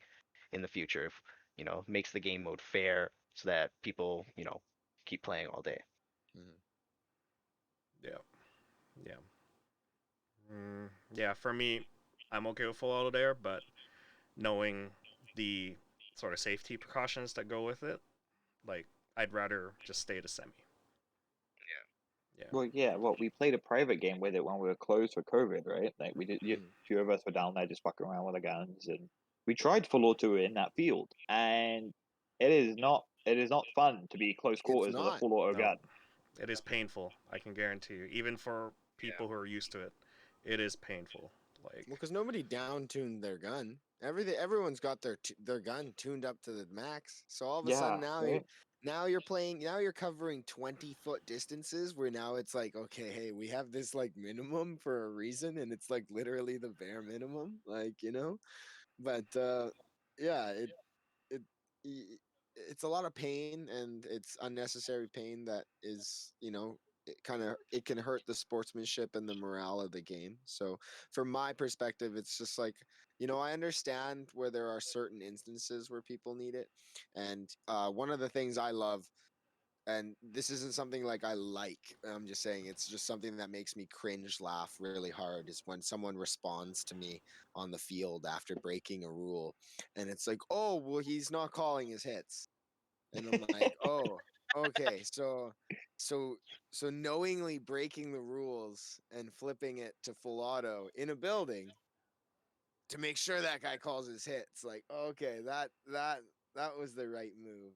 in the future if, makes the game mode fair so that people, keep playing all day. Mhm. Yeah. Yeah. Yeah, for me, I'm okay with full auto there, but knowing the sort of safety precautions that go with it, like I'd rather just stay to semi. Yeah. Well, yeah. Well, we played a private game with it when we were closed for COVID, right? Like we did. A few of us were down there just fucking around with the guns, and we tried full auto in that field, and it is not. It is not fun to be close It's quarters with a not. full auto No, gun. it is painful. I can guarantee you. Even for people who are used to it, it is painful. Like, Well, because nobody down-tuned their gun. Everyone's got their gun tuned up to the max. So all of a sudden Yeah, right. now you're playing. Now you're covering 20-foot distances. Where now it's like, okay, hey, we have this like minimum for a reason, and it's like literally the bare minimum. Like but yeah, it y- it's a lot of pain, and it's unnecessary pain that is it can hurt the sportsmanship and the morale of the game. So from my perspective, it's just like, I understand where there are certain instances where people need it, and one of the things I love, and this isn't something like I like, I'm just saying it's just something that makes me cringe laugh really hard, is when someone responds to me on the field after breaking a rule, and it's like, oh well, he's not calling his hits, and I'm like, oh, okay, so so knowingly breaking the rules and flipping it to full auto in a building to make sure that guy calls his hits. Like, okay, that was the right move.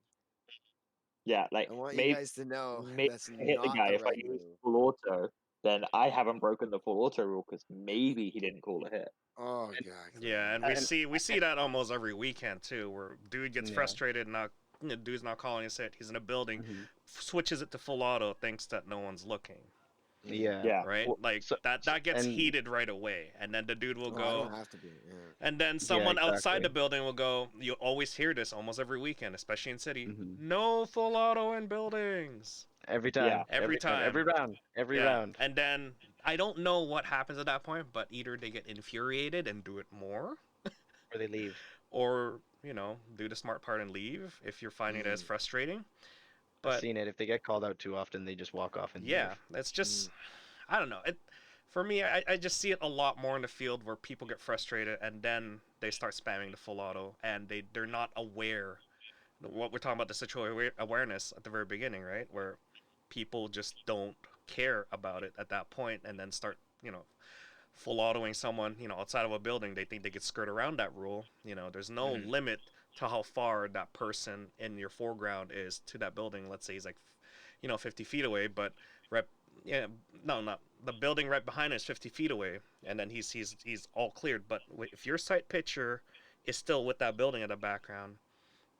Yeah, like I want you maybe guys to know maybe that's I hit the not guy the if I right use move. full auto. Then I haven't broken the full auto rule because maybe he didn't call a hit. Oh god. Yeah, and we see that almost every weekend too, where dude gets Yeah. frustrated, not dude's not calling his hit. He's in a building, Mhm. switches it to full auto, thinks that no one's looking. Yeah. Yeah. Right? Well, Like so, that gets and heated right away, and then the dude will Oh, I don't go, have to be. Yeah. and then yeah, someone outside the exactly. building will go. You always hear this almost every weekend, especially in city. Mhm. No full auto in buildings. Every Yeah. time, Every every time. round, every Yeah, round. and then I don't know what happens at that point, but either they get infuriated and do it more, Or they leave. or do the smart part and leave if you're finding it as Mm. frustrating. I've But seen it. If they get called out too often, they just walk off and yeah, leave. that's just I don't know. It for me, I just see it a lot more in the field where people get frustrated and then they start spamming the full auto and they're not aware. What we're talking about, the situational awareness at the very beginning, right? Where people just don't care about it at that point and then start full autoing someone outside of a building. They think they could skirt around that rule. There's no limit to how far that person in your foreground is to that building. Let's say he's like 50 feet away, but rep yeah, no, not the building right behind is 50 feet away, and then he's all cleared. But if your sight picture is still with that building in the background,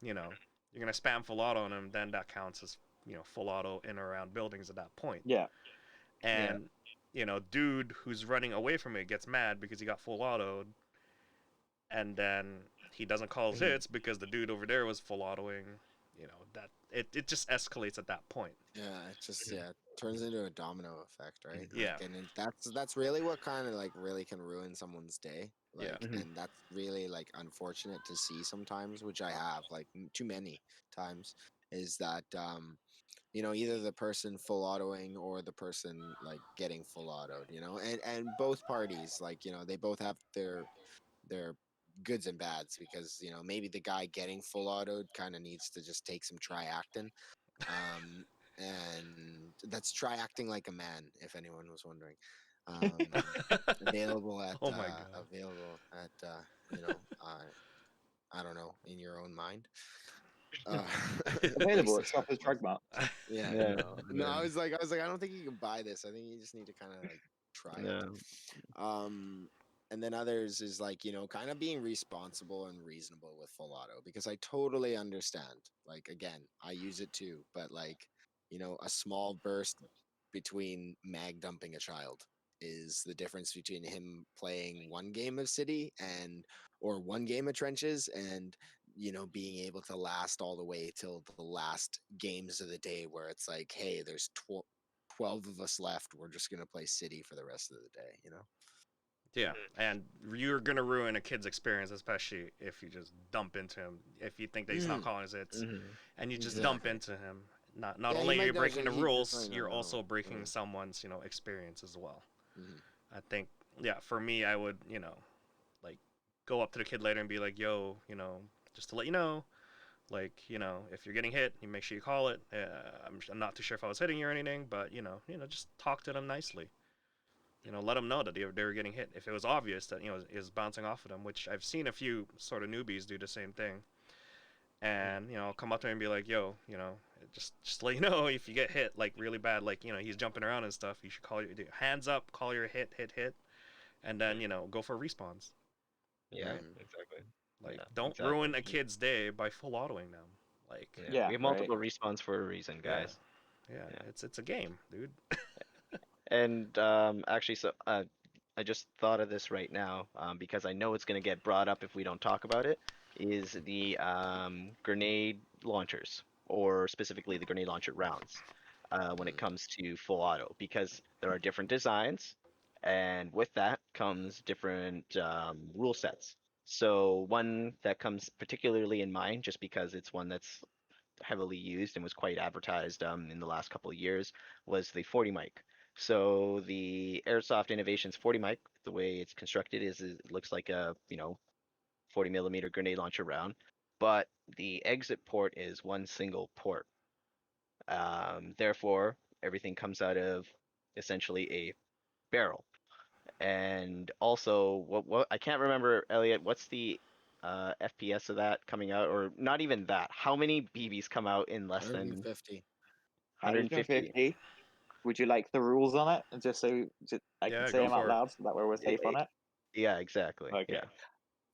you're gonna spam full auto on him. Then that counts as full auto in or around buildings at that point. Yeah. Yeah. And dude who's running away from it gets mad because he got full autoed, and then he doesn't call his hits because the dude over there was full autoing. That it just escalates at that point. Yeah, it just turns into a domino effect, right? Yeah. Like, and that's really what kind of like really can ruin someone's day. Yeah. Like, Mhm. and that's really like unfortunate to see sometimes, which I have like too many times. Is that either the person full autoing or the person like getting full autoed, and both parties like they both have their goods and bads because maybe the guy getting full autoed kind of needs to just take some triactin, um and that's triacting like a man, if anyone was wondering. um available at Oh my god. you know uh I don't know, in your own mind. uh Available at Shoppers Drug Mart. yeah, Yeah. no, Yeah. I was like, I don't think you can buy this. I think you just need to kind of like try it. Yeah. And then others is like kind of being responsible and reasonable with full auto, because I totally understand, like, again, I use it too, but like a small burst between mag dumping a child is the difference between him playing one game of city or one game of trenches and being able to last all the way till the last games of the day, where it's like, hey, there's 12 of us left, we're just going to play city for the rest of the day. Yeah, and you're gonna ruin a kid's experience, especially if you just dump into him. If you think that he's not calling his hits, Mhm. and you just dump Exactly. into him, not Yeah, he only are you might breaking the he just rules, might not you're know. also breaking Yeah. someone's experience as well. Mhm. I think, yeah, for me, I would like go up to the kid later and be like, yo, just to let you know, like, if you're getting hit, you make sure you call it. I'm not too sure if I was hitting you or anything, but just talk to them nicely. Let them know that they were getting hit. If it was obvious that it was bouncing off of them, which I've seen a few sort of newbies do the same thing, and I'll come up to him and be like, "Yo, just to let you know, if you get hit like really bad, like he's jumping around and stuff, you should call your hands up, call your hit, and then go for respawns. Yeah. Right? Exactly. Like, Yeah. don't Exactly. ruin a kid's day by full autoing them. Like, Yeah. Yeah, We have right. multiple respawns for a reason, yeah, guys. yeah, Yeah. it's a game, dude. And actually, so I just thought of this right now because I know it's going to get brought up if we don't talk about it. Is the grenade launchers, or specifically the grenade launcher rounds, when it comes to full auto, because there are different designs, and with that comes different rule sets. So one that comes particularly in mind, just because it's one that's heavily used and was quite advertised in the last couple of years, was the 40 mic. So the Airsoft Innovations 40 mic, the way it's constructed is it looks like a 40 millimeter grenade launcher round, but the exit port is one single port. Therefore, everything comes out of essentially a barrel. And also, what I can't remember, Elliot, what's the FPS of that coming out, or not even that? How many BBs come out in less than 150. 150? 150. Would you like the rules on it? Just so I can Yeah, say go them out for it. loud, so that way we're safe on it. Yeah, exactly. Okay. Yeah.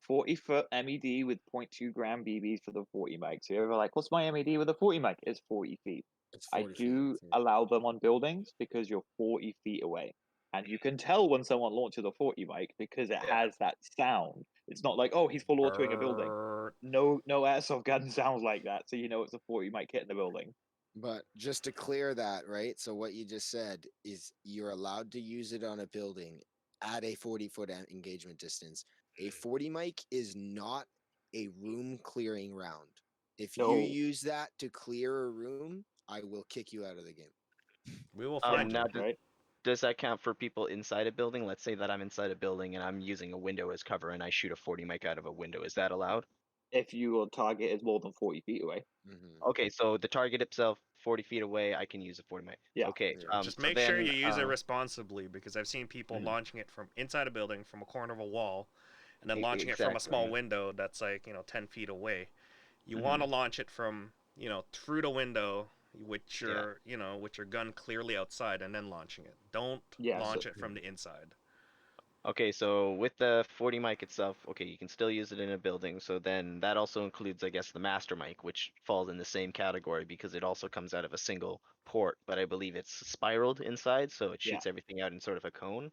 40-foot MED with 0.2 gram BBs for the 40 mic. So you're like, what's my MED with a 40 mic? It's 40 feet. It's I 40 feet. do allow them on buildings because you're 40 feet away. And you can tell when someone launches a 40 mic because it Yeah. has that sound. It's not like, oh, he's full autoing a building. No airsoft gun sounds like that. So you know it's a 40 mic hitting the building. But just to clear that, right? So what you just said is you're allowed to use it on a building at a 40-foot engagement distance. A 40 mic is not a room clearing round. If you No. use that to clear a room, I will kick you out of the game. We will find you. Now, Right? does that count for people inside a building? Let's say that I'm inside a building and I'm using a window as cover and I shoot a 40 mic out of a window. Is that allowed? If your target is more than 40 feet away. Okay, so the target itself 40 feet away, I can use a 40 mic. Yeah. Okay. Yeah. Just So make sure then, you use it responsibly, because I've seen people Mhm. launching it from inside a building, from a corner of a wall, and then launching it from a small Exactly. window that's like 10 feet away. You want to launch it from through the window with your with your gun clearly outside, and then launching it. Don't Yeah, so- launch it from the inside. Okay, so with the 40 mic itself, okay, you can still use it in a building. So then that also includes, I guess, the master mic, which falls in the same category because it also comes out of a single port, but I believe it's spiraled inside, so it Yeah. shoots everything out in sort of a cone.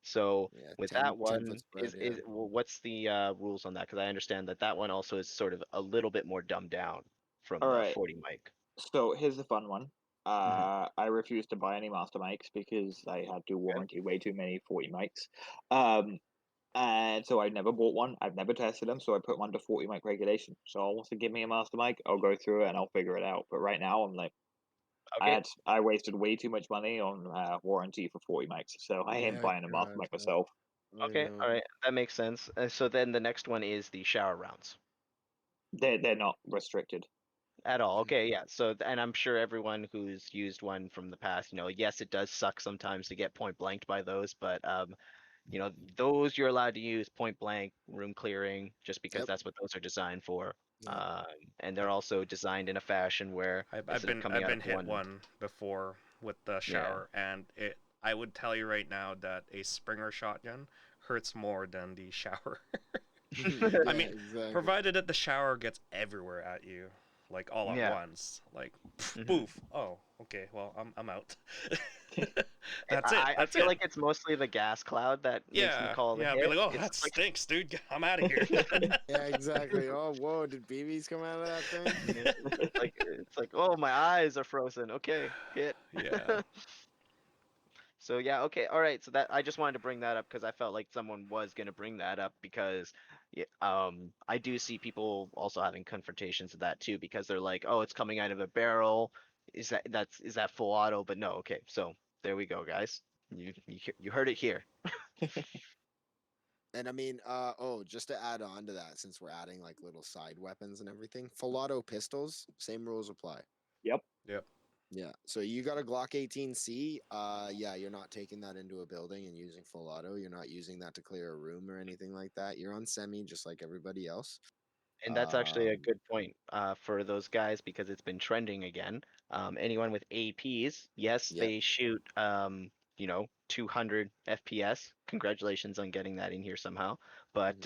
So Yeah, with 10 that 10 one, foot spread, what's the rules on that? Because I understand that that one also is sort of a little bit more dumbed down from All the right. 40 mic. So here's the fun one. I refused to buy any master mics because I had to warranty way too many 40 mics. And so I never bought one. I've never tested them, so I put them under 40 mic regulation. So I'll to give me a master mic, I'll go through it and I'll figure it out. But right now, I'm like, Okay. I wasted way too much money on warranty for 40 mics, so I ain't buying a master mic myself. Okay, all right, that makes sense. So then the next one is the shower rounds. They're not restricted. At all. Okay, yeah. So, and I'm sure everyone who's used one from the past, yes, it does suck sometimes to get point blanked by those, but those you're allowed to use point blank, room clearing, just because Yep. that's what those are designed for. Yep. And they're also designed in a fashion where I've instead of been coming I've out been of hit one before with the shower, and I would tell you right now that a Springer shotgun hurts more than the shower. I mean, exactly. provided that the shower gets everywhere at you, like all at Yeah. once, like poof. Oh, okay. Well, I'm out. That's it. I That's feel it. like it's mostly the gas cloud that makes them call the yeah. I'd hit. be like, oh, It's that stinks, dude. I'm out of here. Yeah, exactly. Oh, whoa! Did BBs come out of that thing? it's like, oh, my eyes are frozen. Okay, hit. Yeah. So yeah, okay, all right. So that I just wanted to bring that up because I felt like someone was gonna bring that up because I do see people also having confrontations with that too because they're like, oh, it's coming out of a barrel. Is that full auto? But no, okay. So there we go, guys. You heard it here. And I mean, just to add on to that, since we're adding like little side weapons and everything, full auto pistols, same rules apply. Yep. Yep. Yeah. So you got a Glock 18C. Yeah, you're not taking that into a building and using full auto. You're not using that to clear a room or anything like that. You're on semi just like everybody else. And that's actually a good point for those guys because it's been trending again. Anyone with APs, yes, Yep. they shoot 200 FPS. Congratulations on getting that in here somehow. But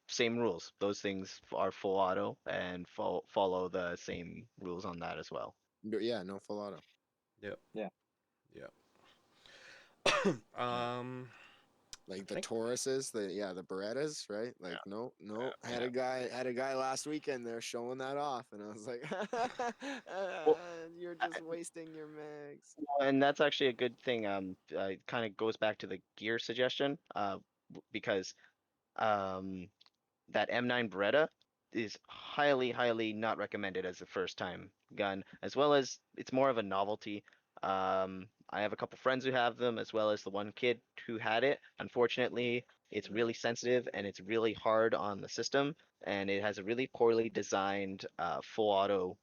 same rules. Those things are full auto and follow the same rules on that as well. Yeah, no full auto. Yep. Yeah. Yep. Like I the think- Tauruses, the Berettas, right? Like no, had a guy last weekend there showing that off, and I was like, you're just wasting your mags. And that's actually a good thing. It kind of goes back to the gear suggestion because that M9 Beretta is highly, highly not recommended as a first time gun, as well as it's more of a novelty. I have a couple friends who have them, as well as the one kid who had it. Unfortunately, it's really sensitive and it's really hard on the system, and it has a really poorly designed full auto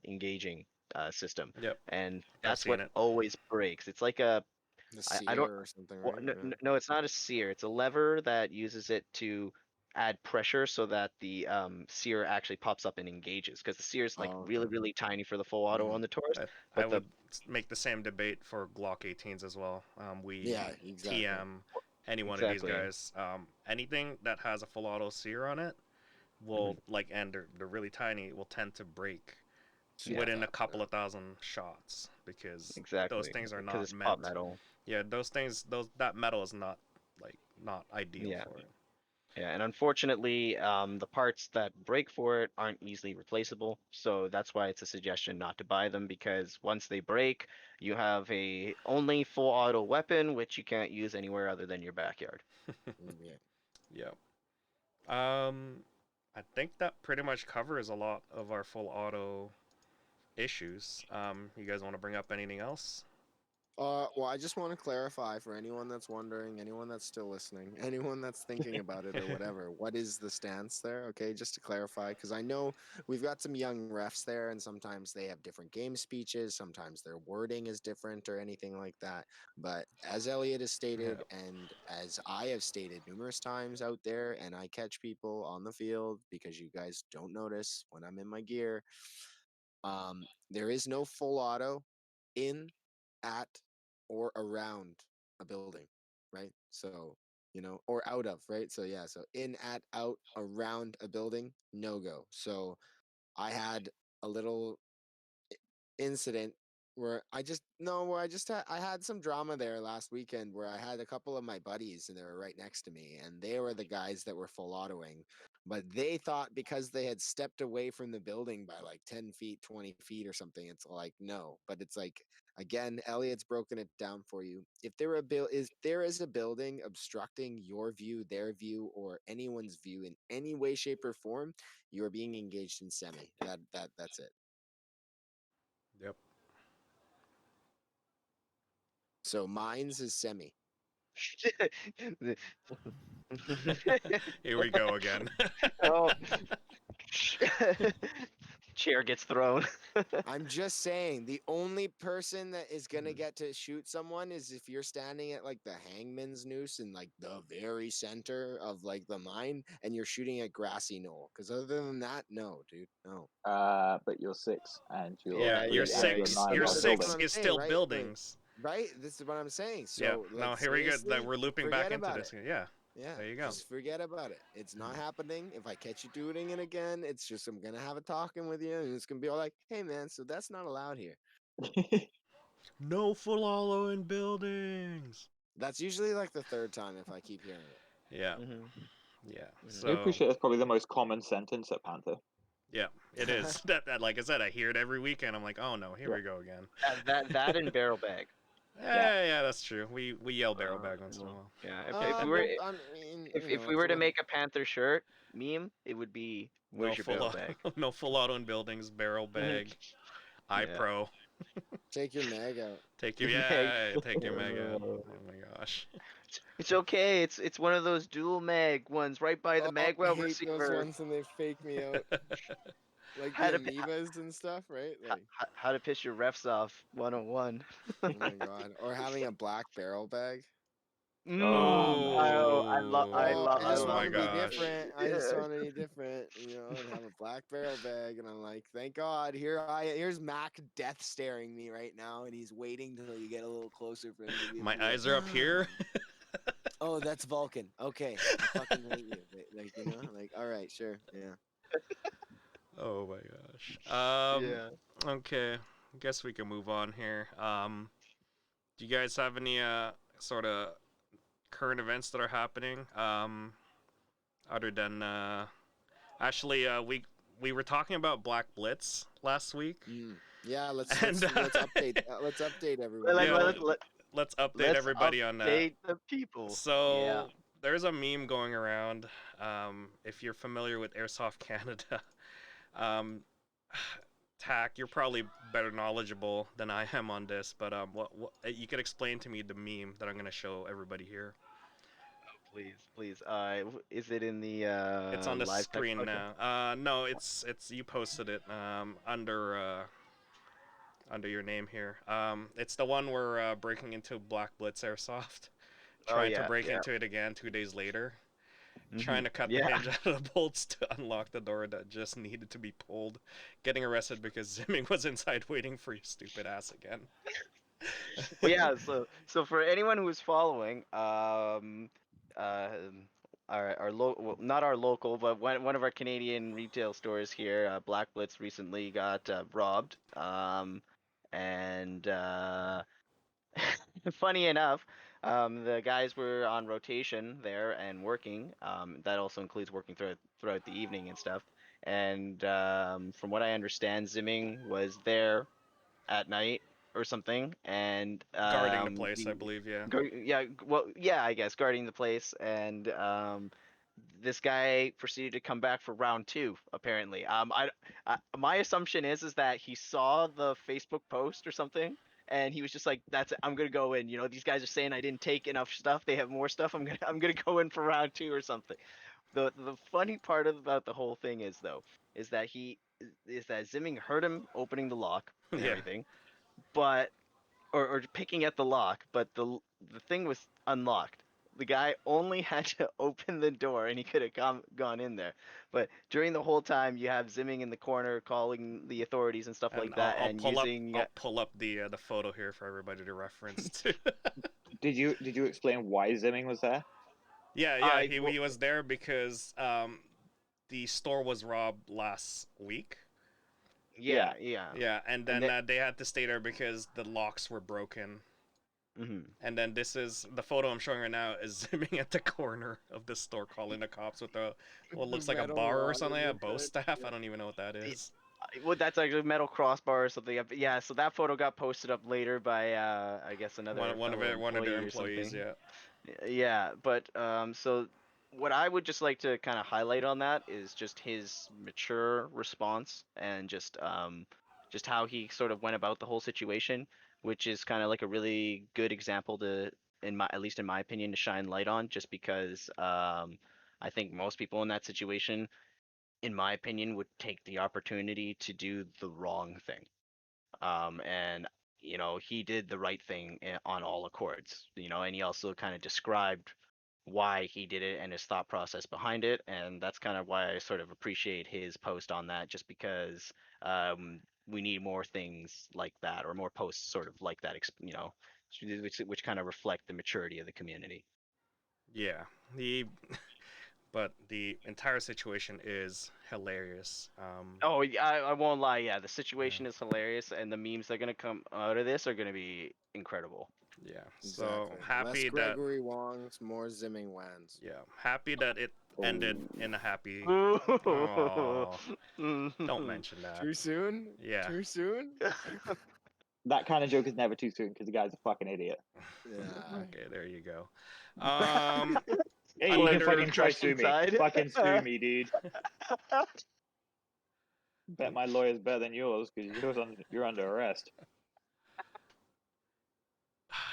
engaging system. Yep. And I've that's seen what it. always breaks. It's like a The I don't. sear or something, Well, right? no, Yeah. no, it's not a sear. It's a lever that uses it to add pressure so that the sear actually pops up and engages. Because the sear is like Oh, really, okay. really tiny for the full auto Mhm. on the Taurus, I but the would make the same debate for Glock 18s as well. We Yeah, exactly. TM any one of these exactly, guys. Anything that has a full auto sear on it will Mhm. and they're really tiny will tend to break Yeah, within a Super couple fast. of thousand shots because those exactly, things are because not it's pot meant. metal. Yeah, those that metal is not not ideal Yeah, for it. yeah, and unfortunately, the parts that break for it aren't easily replaceable. So that's why it's a suggestion not to buy them because once they break, you have a only full auto weapon which you can't use anywhere other than your backyard. Yeah. Yep. I think that pretty much covers a lot of our full auto issues. You guys want to bring up anything else? Well, I just want to clarify for anyone that's wondering, anyone that's still listening, anyone that's thinking about it or whatever, what is the stance there? Okay, just to clarify, because I know we've got some young refs there, and sometimes they have different game speeches, sometimes their wording is different or anything like that. But as Elliot has stated, Yeah. and as I have stated numerous times out there, and I catch people on the field because you guys don't notice when I'm in my gear, there is no full auto in, at, or around a building, right? So, or out of, right? So, yeah, so in, at, out, around a building, no go. So, I had a little incident where I had some drama there last weekend where I had a couple of my buddies and they were right next to me and they were the guys that were full autoing, but they thought because they had stepped away from the building by like 10 feet 20 feet or something, it's like no. But it's like, again, Elliot's broken it down for you. If there is a building obstructing your view, their view, or anyone's view in any way shape or form, you are being engaged in semi. That's it. Yep. So mine's is semi. Here we go again. Oh, chair gets thrown. I'm just saying the only person that is gonna Mhm. get to shoot someone is if you're standing at like the hangman's noose in like the very center of like the mine and you're shooting at grassy knoll. Because other than that, no, dude, no. But you're six and Yeah, you're you're six. nine Your by the That's building. what six I'm is saying, still right? Like, buildings. right? This is what I'm saying. Yeah. So, No, like, here we go. That seriously, we're looping back forget into about this. it. Yeah. Yeah, There you go. just forget about it. It's not happening. If I catch you doing it again, it's just I'm gonna have a talking with you, and it's gonna be all like, "Hey, man, so that's not allowed here." No full auto in buildings. That's usually like the third time if I keep hearing it. Yeah. Mhm. Yeah. Mhm. I So appreciate that's probably the most common sentence at Panther. yeah, it is. That like I said, I hear it every weekend. I'm like, oh no, here Yeah. we go again. That and barrel bag. Yeah. Yeah, that's true. We yell barrel bag once in a Well, while. yeah. If we were Well, I mean, if we if were to we're make a Panther shirt meme, it would be No "Where's your full barrel auto, bag?" no full auto in buildings. Barrel bag. Yeah. iPro. take your mag out. Take your Meg. take your mag out. Oh. Oh my gosh. It's okay. It's one of those dual mag ones right by the Oh, I magwell hate those receiver. ones and they fake me out, like How the to amoebas and stuff, right? Like, how to piss your refs off 101. oh my god, or having a black barrel bag. Oh man. I Oh, I love just oh want my to be gosh. different. I just want to be different, and have a black barrel bag. And I'm like, thank God, here's Mac death staring me right now, and he's waiting till you get a little closer for him to be able My to be like, eyes are up here. oh, that's Vulcan. Okay, I fucking hate you. Like, like, all right, sure, yeah. Oh my gosh. Yeah. Okay. Guess we can move on here. Do you guys have any sort of current events that are happening? Other than actually we were talking about Black Blitz last week, Yeah, let's and let's let's update let's update everyone Let, yeah, on let, that. let, let's update let's everybody on that. update the people. Yeah. So there's a meme going around. If you're familiar with Airsoft Canada, um, Tack, you're probably better knowledgeable than I am on this, but what you could explain to me the meme that I'm gonna show everybody here. Please, please. Is it in the It's on the live text screen podcast? now. No, it's you posted it under under your name here. It's the one where breaking into Black Blitz Airsoft, Oh trying to yeah, break yeah. into it again 2 days later, Hmm. trying to cut the Yeah. hinge out of the bolts to unlock the door that just needed to be pulled, getting arrested because Zimming was inside waiting for your stupid ass again. Well, yeah. So for anyone who's following, our local, well, not our local, but one of our Canadian retail stores here, Black Blitz, recently got robbed. And funny enough, the guys were on rotation there and working. That also includes working throughout the evening and stuff. And from what I understand, Zimming was there at night or something, and Guarding the place, I believe. Yeah. yeah, well, yeah, I guess guarding the place, and this guy proceeded to come back for round two. Apparently, my assumption is that he saw the Facebook post or something. And he was just like, "That's it. I'm gonna go in. You know, these guys are saying I didn't take enough stuff. They have more stuff. I'm gonna go in for round two or something." The funny part about the whole thing is though, is that Zimming heard him opening the lock and Yeah. everything, but or picking at the lock, but the thing was unlocked. The guy only had to open the door and he could have gone in there. But during the whole time, you have Zimming in the corner calling the authorities and stuff And like that, and using. I'll pull up the photo here for everybody to reference too. Did you explain why Zimming was there? Yeah, I he was there because the store was robbed last week. Yeah, yeah. Yeah, and And then that. they had to stay there because the locks were broken. Hmm. And then this is the photo I'm showing right now is Zimming at the corner of the store calling the cops with a what The looks like a metal bar or rod something, in a the bow hood. staff. Yeah. I don't even know what that is. Well, that's actually a metal crossbar or something. Yeah, so that photo got posted up later by I guess another fellow One of their employee or employees. something. Yeah, Yeah, but so what I would just like to kind of highlight on that is just his mature response and just how he sort of went about the whole situation, which is kind of like a really good example to in my at least in my opinion to shine light on just because I think most people in that situation in my opinion would take the opportunity to do the wrong thing. And he did the right thing on all accords, and he also kind of described why he did it and his thought process behind it, and that's kind of why I sort of appreciate his post on that, just because we need more things like that or more posts sort of like that, which kind of reflect the maturity of the community. yeah. He, but the entire situation is hilarious. Oh, yeah, I won't lie. Yeah, the Yeah, situation is hilarious, and the memes that are gonna come out of this are gonna be incredible. yeah. So Exactly. Less happy that Gregory Wongs, more Zimming Wans. yeah, happy that it ended in a happy. Ooh. Oh, don't mention that. Too soon? Yeah. Too soon? That kind of joke is never too soon because the guy's a fucking idiot. Yeah. Okay, there you go. Um, Hey, you can Another fucking try question sue me. side. Fucking sue me, dude. Bet my lawyer's better than yours because you're under arrest.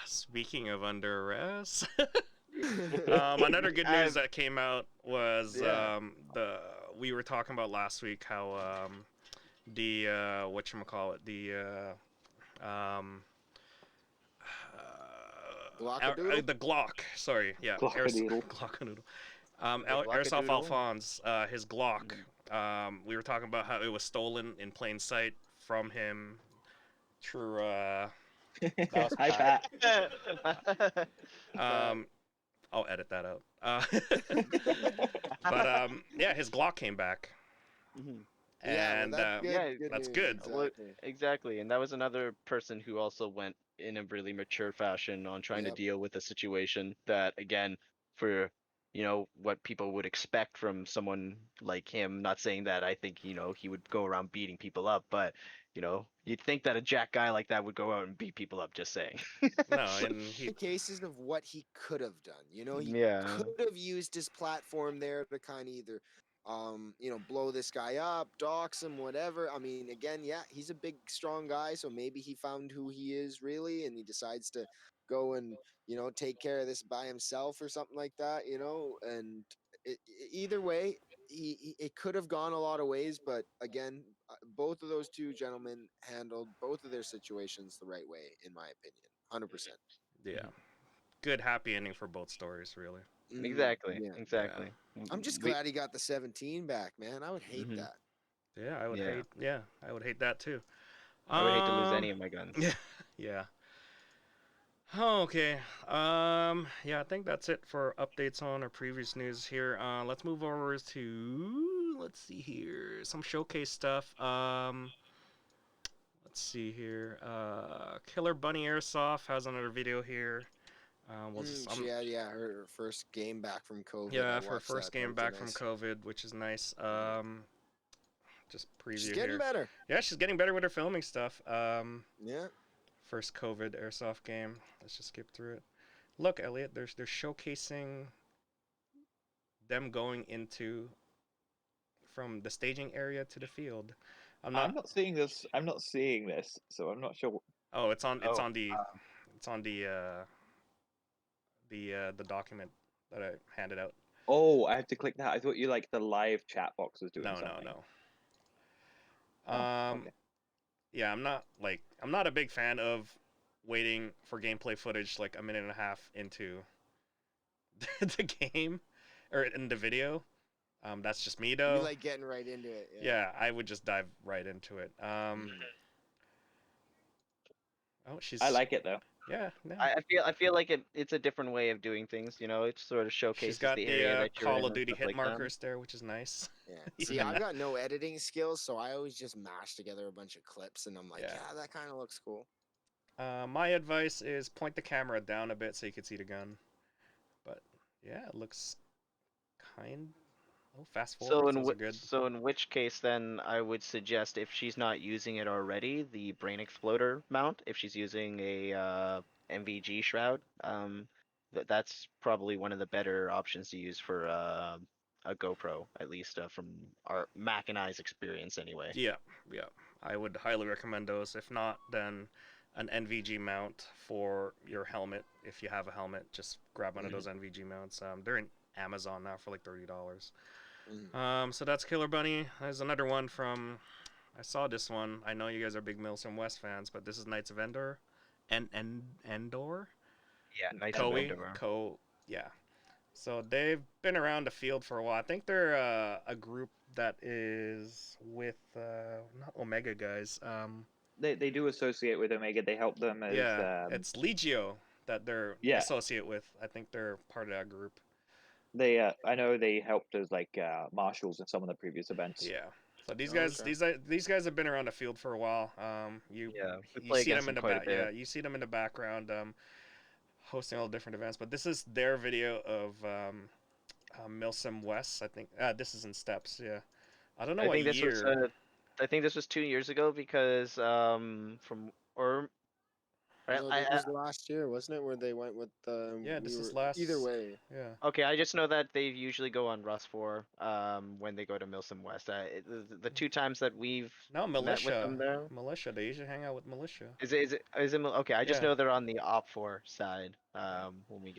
speaking of under arrest, another good news I've- that came out was yeah. the we were talking about last week how the whatchamacallit, Glockadoodle? the Glock. Sorry, yeah, Glockadoodle. Glockanoodle. The Airsoft Glockadoodle? Alphonse, his Glock. We were talking about how it was stolen in plain sight from him through. That was Hi, Pat. Pat. I'll edit that out. But yeah, his Glock came back, Mhm. Yeah, and well, that's good. Yeah, Good that's news, good. Well, Exactly. exactly, and that was another person who also went in a really mature fashion on trying to Yep. deal with a situation that, again, for what people would expect from someone like him. Not saying that I think he would go around beating people up, but you'd think that a jack guy like that would go out and beat people up. Just saying. No, and he The cases of what he could have done. He Yeah. could have used his platform there to kind of either, blow this guy up, dox him, whatever. I mean, again, yeah, he's a big, strong guy, so maybe he found who he is really, and he decides to go and take care of this by himself or something like that. And either way, it could have gone a lot of ways, but again, both of those two gentlemen handled both of their situations the right way, in my opinion. 100%. Yeah. Good happy ending for both stories, really. Exactly. Yeah. Exactly. I'm just We- glad he got the 17 back, man. I would hate Mhm. that. Yeah, I would Yeah. hate. Yeah, I would hate that too. I would hate to lose any of my guns. Yeah, yeah. Oh, okay. Yeah, I think that's it for updates on our previous news here. Let's move over to let's see here some showcase stuff. Let's see here. Killer Bunny Airsoft has another video here. We'll just She had, her first game back from COVID. yeah, I her watched first that. That game was a back from nice- COVID, which is nice. Just preview She's getting here. better. Yeah, she's getting better with her filming stuff. Yeah. First COVID airsoft game. Let's just skip through it. Look, Elliot, they're showcasing them going into from the staging area to the field. I'm not seeing this. I'm not seeing this, so I'm not sure. Oh, it's on Oh, the document that I handed out. Oh, I have to click that. I thought you like the live chat box was doing No, something. no. Oh, okay. Yeah, I'm not a big fan of waiting for gameplay footage like a minute and a half into the game or in the video. That's just me though. You like getting right into it. Yeah, I would just dive right into it. Oh, she's. I like it though. Yeah, no. I feel like it's a different way of doing things. You know, it sort of showcases She's got the the area that you're Call in of and Duty stuff hit like that. markers there, which is nice. Yeah. See, Yeah. I've got no editing skills, so I always just mash together a bunch of clips, and I'm like, Yeah. yeah that kind of looks cool. My advice is point the camera down a bit so you can see the gun. But yeah, it looks kind. Oh, fast forward. So in which case then I would suggest if she's not using it already, the brain exploder mount. If she's using a MVG shroud, that's probably one of the better options to use for a GoPro, at least from our Mac and I's experience anyway. Yeah. I would highly recommend those. If not, then an NVG mount for your helmet. If you have a helmet, just grab one of those NVG mounts. They're in Amazon now for like $30. So that's Killer Bunny. There's another one from. I saw this one. I know you guys are big Milsom West fans, but this is Knights of Endor, Endor. Yeah, Knights of Endor. Yeah. So they've been around the field for a while. I think they're a group that is with not Omega guys. They do associate with Omega. They help them as it's Legio that they're associate with. I think they're part of that group. They I know they helped as like marshals in some of the previous events. Yeah. So these guys have been around the field for a while. You see them in the you see them in the background hosting all different events. But this is their video of Milsom West. I think this is in Steps. Yeah. I don't know what year. I think this was 2 years ago because from or. No, it was last year, wasn't it? Where they went with yeah, this is last. Either way. Yeah. Okay, I just know that they usually go on Rust 4 when they go to Milsom West. The two times that we've met with them there. Militia. They usually hang out with militia. Is it okay? I just know they're on the Op 4 side when we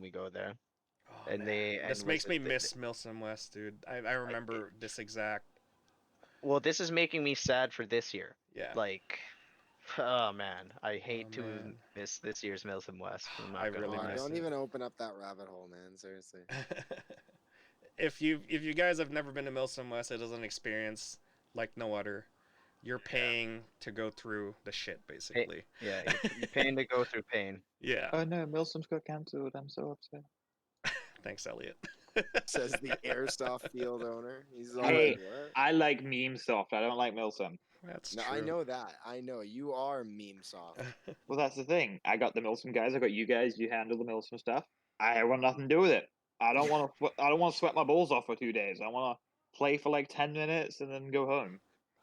go there. Oh, and this makes me miss Milsom West, dude. I remember this exact. Well, this is making me sad for this year. Yeah. Like. Oh man, I hate to miss this year's Milsom West. I really miss Don't even open up that rabbit hole, man. Seriously. If you guys have never been to Milsom West, it is an experience like no other. You're paying to go through the shit, basically. Yeah, you're paying to go through pain. Yeah. Oh no, Milsom's got cancelled. I'm so upset. Thanks, Elliot. Says the Airsoft field owner. He's hey, I like Meme Soft. I don't like Milsom. That's true. I know that. I know you are meme soft. Well, that's the thing. I got the Milsom guys. I got you guys. You handle the Milsom stuff. I want nothing to do with it. I don't want to. I don't want to sweat my balls off for 2 days. I want to play for like 10 minutes and then go home.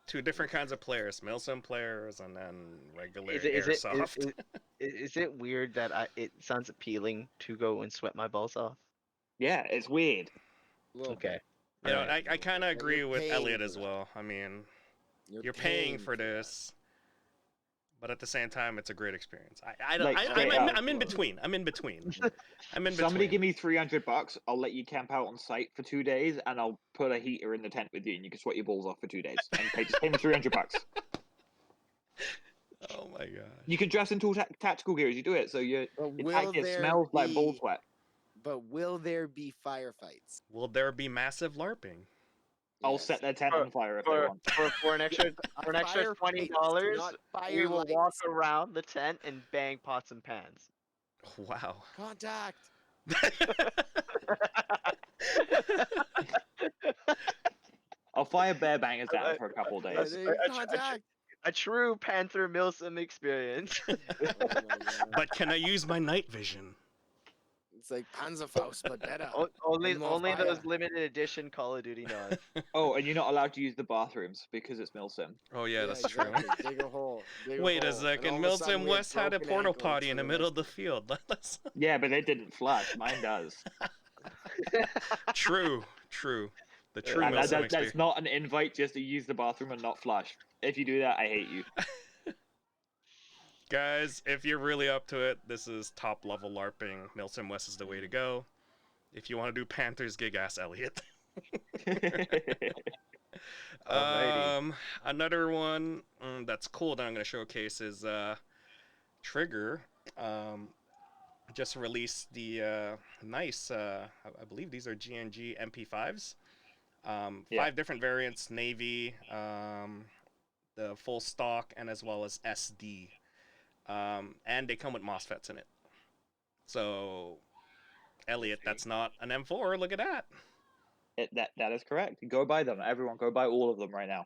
Two different kinds of players: Milsom players and then regular Airsoft. Is it weird that it sounds appealing to go and sweat my balls off? Yeah, it's weird. Okay. You know, I kind of agree with Elliot as well. I mean. You're paying for this, but at the same time, it's a great experience. I don't. Like, I, straight I'm, up. I'm in between. I'm in between. I'm in Somebody between. give me $300. I'll let you camp out on site for 2 days, and I'll put a heater in the tent with you, and you can sweat your balls off for 2 days. And just pay me $300. Oh my gosh. You can dress into all tactical gear as you do it, so your it smells like bull sweat. But will there be firefights? Will there be massive LARPing? I'll Yes. set their tent on fire if they For, want. for an extra Firefights, $20, not we will firelights. walk around the tent and bang pots and pans. Wow. Contact. I'll fire bear bangers down for a couple of days. Contact. A true Panther Milsim experience. Oh my God. But can I use my night vision? It's like Panzerfaust, but better. only And more only fire. those limited edition Call of Duty nods. Oh, and you're not allowed to use the bathrooms because it's Milsim. Oh yeah, that's exactly. true. Dig a hole. Wait a hole. second. And all of a sudden Milton we have West had a broken porta ankles potty in for the middle of rest the field. That's Yeah, but they didn't flush. Mine does. true. The true And Milton that's experience. not an invite just to use the bathroom and not flush. If you do that, I hate you. Guys, if you're really up to it, this is top level LARPing. Milton West is the way to go. If you want to do Panthers, gig ass Elliott. Alrighty. Another one that's cool that I'm going to showcase is Trigger. Just released the nice, I believe these are GNG MP5s. Yeah. 5 different variants, Navy, the full stock, and as well as SD. And they come with MOSFETs in it. So, Elliot, that's not an M4. Look at that. That is correct. Go buy them. Everyone, go buy all of them right now.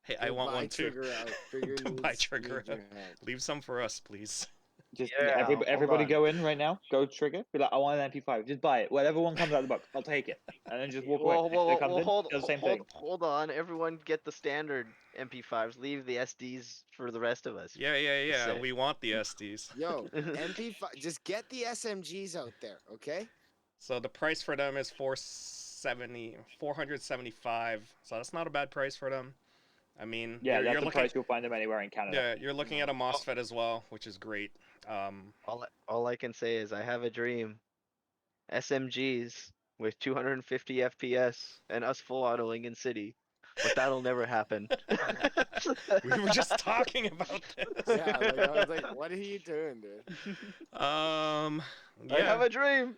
Hey, I want one too. Trigger out. Trigger Buy needs Trigger your out. hat. Leave some for us, please. Just Yeah, everybody hold go in right now. Go Trigger. Be like, I want an MP5. Just buy it. Whatever one comes out of the box, I'll take it. And then just walk away. Next day comes in, does the same thing. hold on. Everyone get the standard MP5s. Leave the SDs for the rest of us. Yeah. Say. We want the SDs. Yo, MP5. Just get the SMGs out there, okay? So the price for them is $475. So that's not a bad price for them. I mean, Yeah, that's you're the looking, price you'll find them anywhere in Canada. yeah, you're looking at a MOSFET as well, which is great. All I can say is I have a dream. SMGs with 250 FPS and us full autoing in city. But that'll never happen. We were just talking about this. Yeah, like, I was like, what are you doing, dude? I Yeah. have a dream.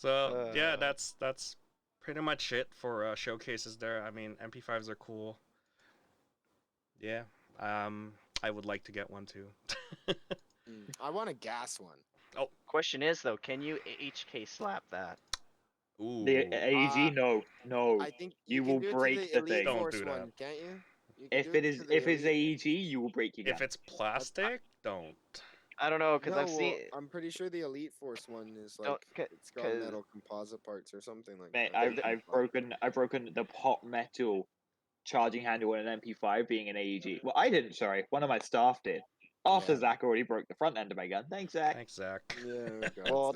So yeah, that's pretty much it for showcases there. I mean, MP5s are cool. Yeah. I would like to get one too. I want a gas one. Question is though, can you HK slap that? Ooh. The AEG, no. I think You can will do it to break the Elite thing. Don't Force do that. one, can't you? You can If do it is to the if it's Elite- AEG, you will break your gun. If it's plastic, don't. I don't know, cause No, I've seen. well, I'm pretty sure the Elite Force one is Don't- like it's got 'cause- metal composite parts or something like Mate, that. I've broken the hot metal charging handle in an MP5 being an AEG. Well, I didn't. Sorry, one of my staff did. After Yeah. Zach already broke the front end of my gun. Thanks, Zach. Thanks, Zach. Yeah, Well,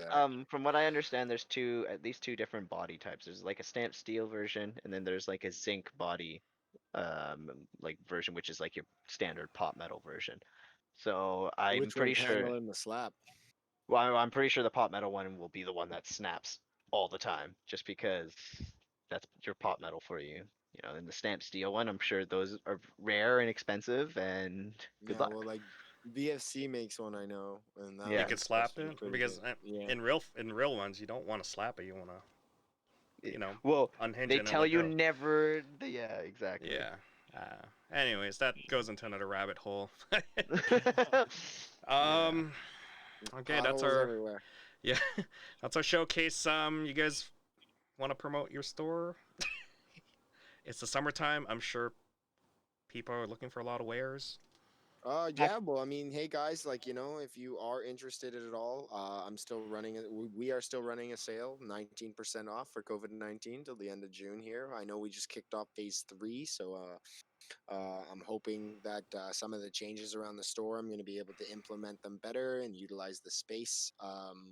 from what I understand, there's at least two different body types. There's like a stamped steel version, and then there's like a zinc body, like version, which is like your standard pot metal version. So I'm Which pretty one's sure. handling the slap? Well, I'm pretty sure the pot metal one will be the one that snaps all the time, just because that's your pot metal for you. You know, and the stamped steel one, I'm sure those are rare and expensive, and good Yeah, luck. well, like VFC makes one, I know, and that Yeah. You one's could slap supposed to be it pretty because good. Yeah. in real ones you don't want to slap it. You want to, you know, Well, unhinge they it and tell let you go. never. Yeah, exactly. Yeah. Anyways, that goes into another rabbit hole. Okay, that's Potholes our everywhere. yeah, that's our showcase. You guys want to promote your store? It's the summertime. I'm sure people are looking for a lot of wares. Yeah, well, I mean, hey guys, like, if you are interested at all, I'm still running it. We are still running a sale, 19% off for COVID-19 till the end of June here. I know we just kicked off phase 3, so I'm hoping that some of the changes around the store, I'm going to be able to implement them better and utilize the space.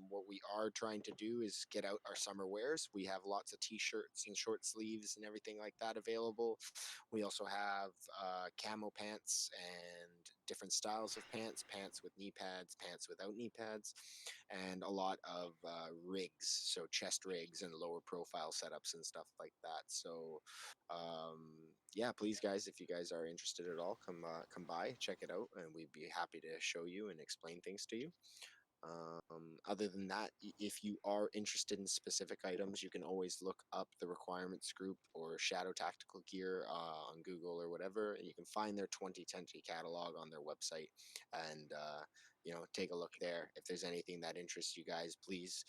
What we are trying to do is get out our summer wears. We have lots of t-shirts and short sleeves and everything like that available. We also have camo pants and different styles of pants, pants with knee pads, pants without knee pads, and a lot of rigs, so chest rigs and lower profile setups and stuff like that. So yeah, please guys, if you guys are interested at all, come by, check it out, and we'd be happy to show you and explain things to you. Other than that, if you are interested in specific items, you can always look up the requirements group or Shadow Tactical Gear on Google or whatever, and you can find their 2020 catalog on their website, and take a look there. If there's anything that interests you guys, please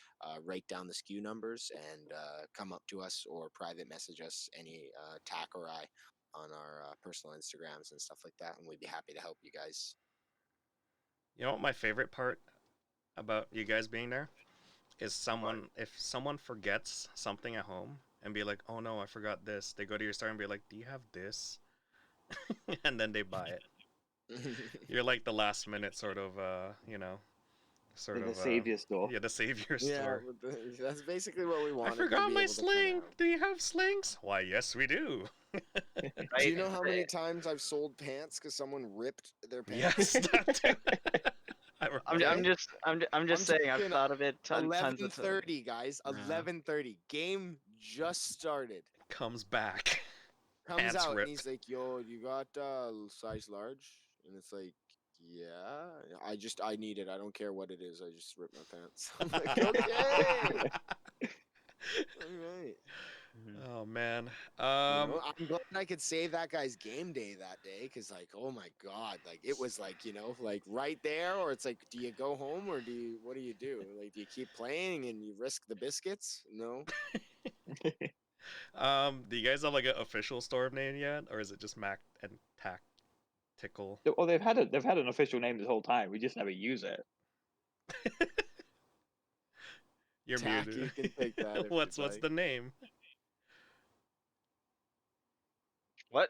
write down the SKU numbers and come up to us or private message us, any TAC or I, on our personal Instagrams and stuff like that, and we'd be happy to help you guys. You know what my favorite part about you guys being there is if someone forgets something at home and be like, oh no, I forgot this. They go to your store and be like, do you have this? And then they buy it. You're like the last minute sort of, The savior store. Yeah, the savior Yeah, store. that's basically what we want. I forgot my sling. Do you have slings? Why, yes, we do. Do you know how many times I've sold pants because someone ripped their Yes, pants? that too. I'm just saying. I've thought of it tons of times. 11:30, guys. 11:30. Game just started. Comes back. Comes Pants out ripped. and he's like, "Yo, you got size large?" And it's like, "Yeah, I need it. I don't care what it is. I just ripped my pants." I'm like, "Okay, all right." Oh man. I'm glad I could save that guy's game day that day, because like, oh my god, like it was like, like right there, or it's like, do you go home or what do you do? Like, do you keep playing and you risk the biscuits? No. Do you guys have like an official store name yet, or is it just Mac and Tactical? Well, they've had an official name this whole time. We just never use it. You're Tack, muted. you can take that if what's you'd like. the name? What?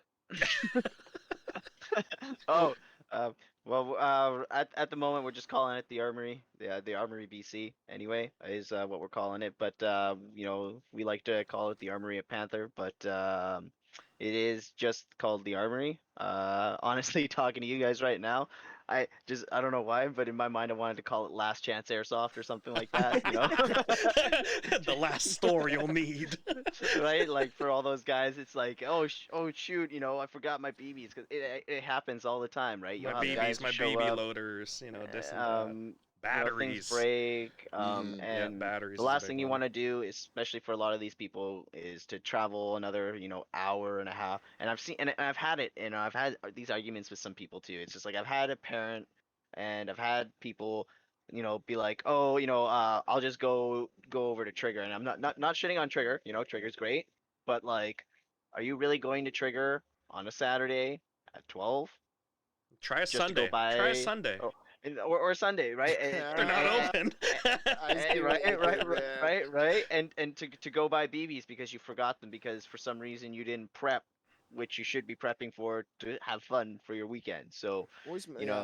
Oh, well, at the moment we're just calling it the Armory, the Armory BC. Anyway, is what we're calling it. But we like to call it the Armory at Panther. But it is just called the Armory. Honestly, talking to you guys right now, I don't know why, but in my mind I wanted to call it Last Chance Airsoft or something like that. The last store you'll need. Right, like for all those guys, it's like, oh shoot, I forgot my BBs, because it happens all the time, right? You'll My have guys BBs, my show BB up, loaders, this and that. things Batteries. break, Yeah, and batteries the is a last big thing you one. want to do, especially for a lot of these people, is to travel another, hour and a half. And I've had it, and I've had these arguments with some people too. It's just like I've had a parent, and I've had people, be like, oh, I'll just go over to Trigger, and I'm not shitting on Trigger. Trigger's great, but like, are you really going to Trigger on a Saturday at 12 Try a just to go Sunday. Try a buy? Sunday. Oh, or Sunday, right? They're not open. I see what you did there. Right, and to go buy BBs because you forgot them, because for some reason you didn't prep, which you should be prepping for to have fun for your weekend. So, It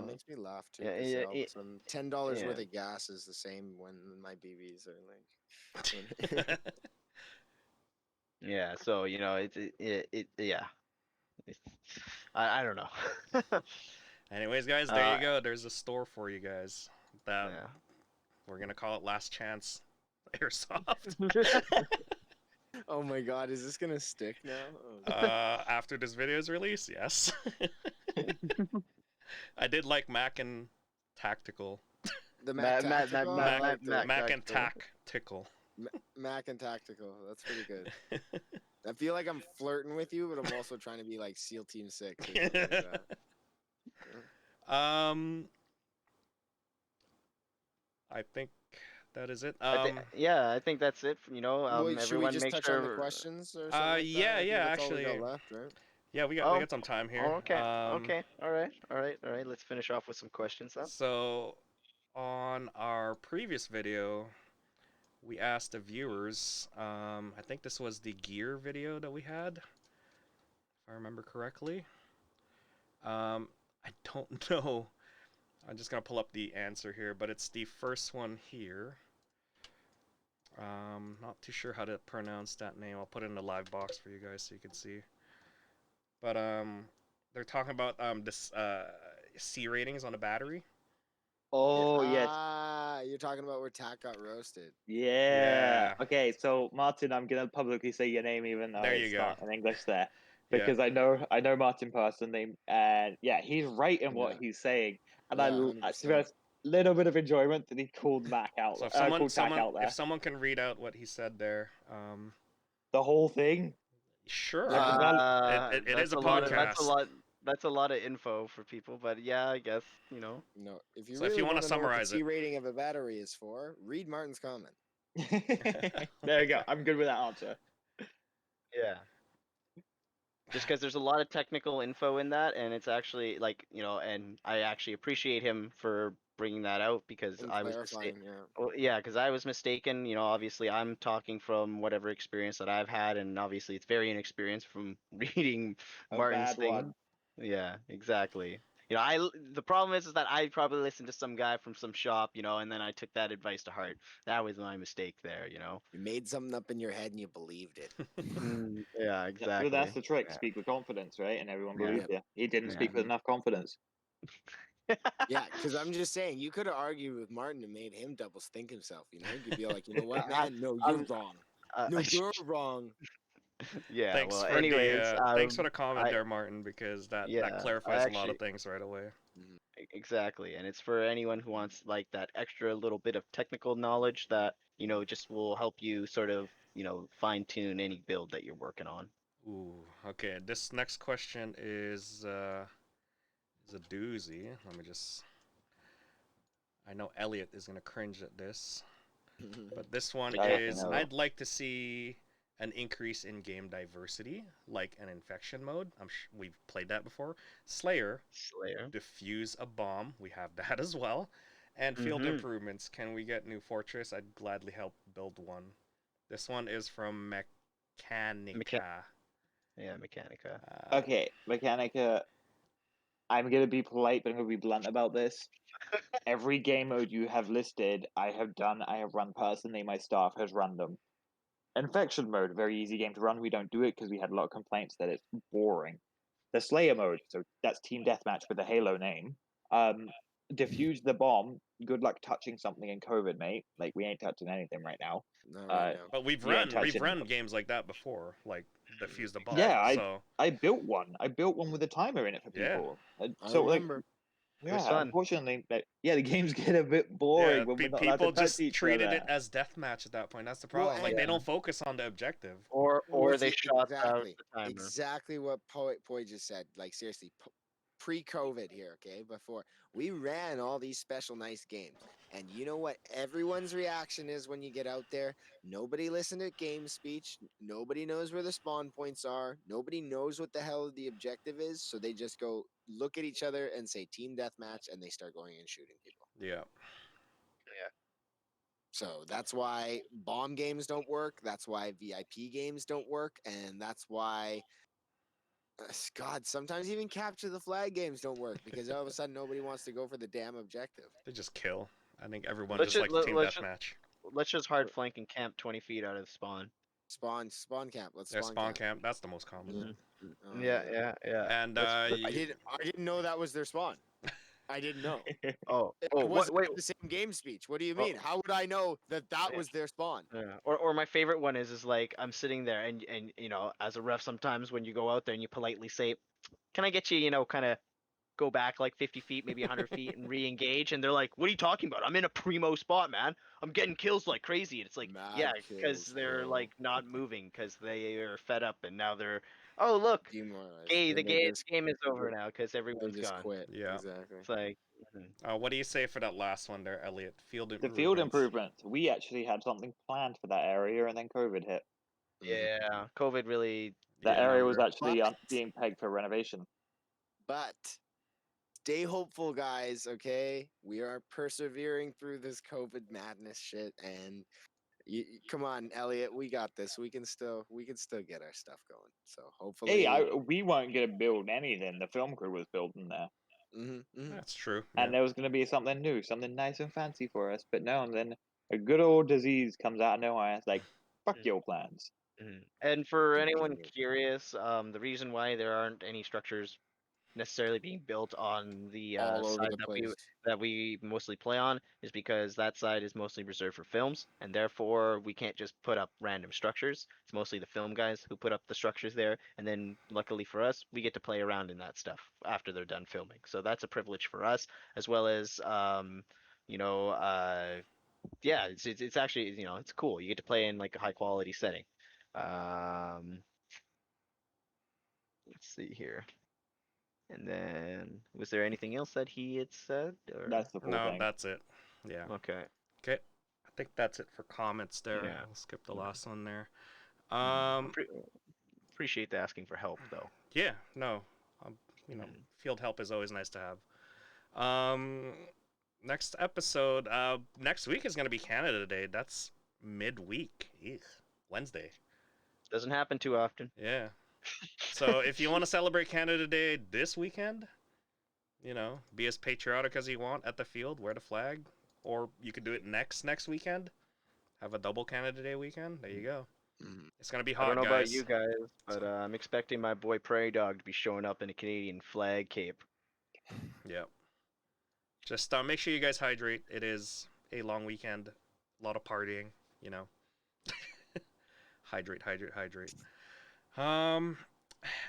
makes me laugh too, yeah, because yeah, all of a sudden $10 yeah. worth of gas is the same when my BBs are like. Yeah, so yeah. I don't know. Anyways, guys, there you go. There's a store for you guys. That Yeah. we're gonna call it Last Chance Airsoft. Oh my god, is this gonna stick now? Oh, After this video's release, yes. I did like Mac and Tactical. the Mac Tactical. I like the Mac and Tactical. Mac and Tactical. That's pretty good. I feel like I'm flirting with you, but I'm also trying to be like SEAL Team 6 or something like that. I think that is it. I think that's it. Should we Everyone just make touch sure. on the questions or something like yeah, that? I think that's all we actually. got left, right? Yeah, we Oh, got some time here. okay. Okay. All right. All right. All right. Let's finish off with some questions then. So on our previous video, we asked the viewers. I think this was the gear video that we had, if I remember correctly. I don't know. I'm just gonna pull up the answer here, but it's the first one here. Not too sure how to pronounce that name. I'll put it in the live box for you guys so you can see. But they're talking about this C ratings on the battery. Oh yes, You're talking about where Tack got roasted. yeah. Okay, so Martin, I'm gonna publicly say your name even though There you it's go. not in English there, Yeah. because I know Martin personally, and yeah, he's right in what Yeah. he's saying, and Yeah, to be 100%. honest, little bit of enjoyment that he called Mac out, So if called Tack out there. if someone can read out what he said there, The whole thing. sure. It is That's a a lot. podcast. That's a lot of info for people. But yeah, I guess No, if you So if really you wanna want to know what the summarize it. T rating of a battery is for, read Martin's comment. There you go. I'm good with that answer. Yeah. Just because there's a lot of technical info in that, and it's actually like, and I actually appreciate him for bringing that out because And I was clarifying, mistaken. yeah. Well, yeah, because I was mistaken. Obviously I'm talking from whatever experience that I've had, and obviously it's very inexperienced from reading A Martin's bad thing. one. Yeah, exactly. The problem is that I probably listened to some guy from some shop, and then I took that advice to heart. That was my mistake there. You made something up in your head and you believed it. Yeah, exactly. But that's the trick. Yeah. Speak with confidence, right? And everyone Yeah. believed you. He didn't Yeah. speak with enough confidence. Yeah, because I'm just saying, you could have argued with Martin and made him double think himself. You'd be like, you know what, man? No, you're wrong. No, you're wrong. Yeah. Thanks Well, for anyways, thanks for the comment I- there, Martin, because that yeah, clarifies a lot of things right away. exactly, and it's for anyone who wants like that extra little bit of technical knowledge that just will help you sort of fine tune any build that you're working on. Ooh, okay. This next question is a doozy. Let me just. I know Elliot is gonna cringe at this, but this one is. I'd like to see an increase in game diversity, like an infection mode. We've played that before. Slayer. Defuse a bomb. We have that as well. And field improvements. Can we get new fortress? I'd gladly help build one. This one is from Mechanica. Yeah, Mechanica. Okay, Mechanica. I'm gonna be polite, but I'm gonna be blunt about this. Every game mode you have listed, I have run personally. My staff has run them. Infection mode, very easy game to run. We don't do it because we had a lot of complaints that it's boring. The Slayer mode, so that's team deathmatch with a Halo name. Defuse the bomb. Good luck touching something in COVID, mate. Like we ain't touching anything right now. Not right now. But we've run games like that before, like defuse the bomb. Yeah, I built one. I built one with a timer in it for people. Yeah. So I remember. yeah, unfortunately, the games get a bit boring when we're not allowed to touch just each treated other. it as deathmatch at that point. That's the problem. Like they don't focus on the objective. Or they shot out the timer. Exactly what Poi just said. Like seriously, pre-COVID here, okay? Before we ran all these special nice games, and you know what? Everyone's reaction is when you get out there. Nobody listened to game speech. Nobody knows where the spawn points are. Nobody knows what the hell the objective is. So they just go look at each other and say team deathmatch, and they start going and shooting people. Yeah. So that's why bomb games don't work. That's why VIP games don't work, and that's why. God, sometimes even capture the flag games don't work because all of a sudden nobody wants to go for the damn objective. They just kill. I think everyone just likes team deathmatch. Let's just hard flank and camp 20 feet out of the spawn. Spawn camp. Let's spawn camp. That's the most common. Yeah. And I didn't know that was their spawn. I didn't know. It wasn't the same game speech. What do you mean? How would I know that was their spawn? Yeah. Or my favorite one is like I'm sitting there and as a ref sometimes when you go out there and you politely say, "Can I get you kind of go back like 50 feet, maybe 100 feet and re-engage?" And they're like, "What are you talking about? I'm in a primo spot, man. I'm getting kills like crazy." And it's like, because they're like not moving because they are fed up and now they're, oh look, the game is over now because everyone's gone. Quit. Yeah, exactly. It's like. What do you say for that last one there, Elliot? Field improvements. The field improvements. We actually had something planned for that area, and then COVID hit. Yeah, COVID really That Yeah, no, area was we're- actually But- being pegged for renovation. But stay hopeful, guys. Okay, we are persevering through this COVID madness shit, and come on, Elliot, we got this. We can still get our stuff going. So hopefully, Hey, we weren't gonna build anything. The film crew was building there, That's true. and Yeah. there was gonna be something new, something nice and fancy for us. But no, and then a good old disease comes out of nowhere. It's like, fuck Mm. your plans. And for Good anyone period. curious, the reason why there aren't any structures necessarily being built on the all over side the place. that we mostly play on is because that side is mostly reserved for films, and therefore we can't just put up random structures. It's mostly the film guys who put up the structures there, and then luckily for us, we get to play around in that stuff after they're done filming. So that's a privilege for us, as well as you know, yeah, it's actually, you know, it's cool. You get to play in like a high quality setting. Um, let's see here. And then, was there anything else that he had said? Or That's the full No, thing. that's it. Yeah. okay, Okay. I think that's it for comments there. Yeah. We'll skip the Yeah. last one there. Appreciate the asking for help though. Yeah, no. You know, field help is always nice to have. Next episode, next week is going to be Canada Day. That's midweek. Eek. Wednesday. Doesn't happen too often. Yeah. So if you want to celebrate Canada Day this weekend, you know, be as patriotic as you want at the field, wear the flag, or you could do it next weekend. Have a double Canada Day weekend. There you go. Mhm. It's gonna be I hot, don't know guys. about you guys, but I'm expecting my boy Prairie Dog to be showing up in a Canadian flag cape. Yep. Just make sure you guys hydrate. It is a long weekend, a lot of partying. You know. Hydrate.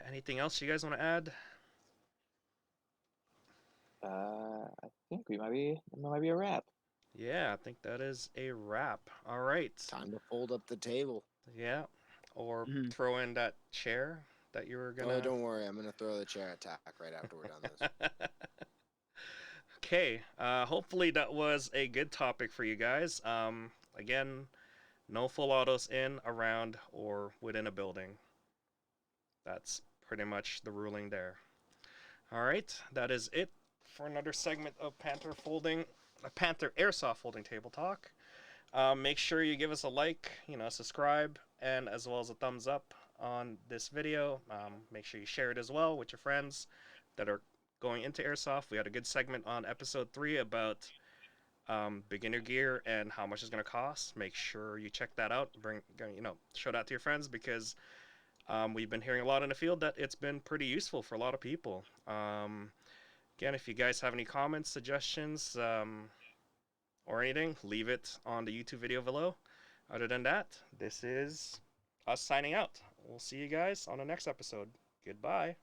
Anything else you guys want to add? I think we might be a wrap. Yeah, I think that is a wrap. All right. Time to fold up the table. Yeah. Or Mhm. throw in that chair that you were gonna. Oh, don't worry. I'm gonna throw the chair attack right after we're done this. Okay. Hopefully that was a good topic for you guys. Again, no full autos in, around, or within a building. That's pretty much the ruling there. All right, that is it for another segment of Panther Airsoft Folding Table Talk. Make sure you give us a like, you know, subscribe, and as well as a thumbs up on this video. Make sure you share it as well with your friends that are going into Airsoft. We had a good segment on episode 3 about beginner gear and how much it's going to cost. Make sure you check that out. Show that to your friends because we've been hearing a lot in the field that it's been pretty useful for a lot of people. Again, if you guys have any comments, suggestions, or anything, leave it on the YouTube video below. Other than that, this is us signing out. We'll see you guys on the next episode. Goodbye.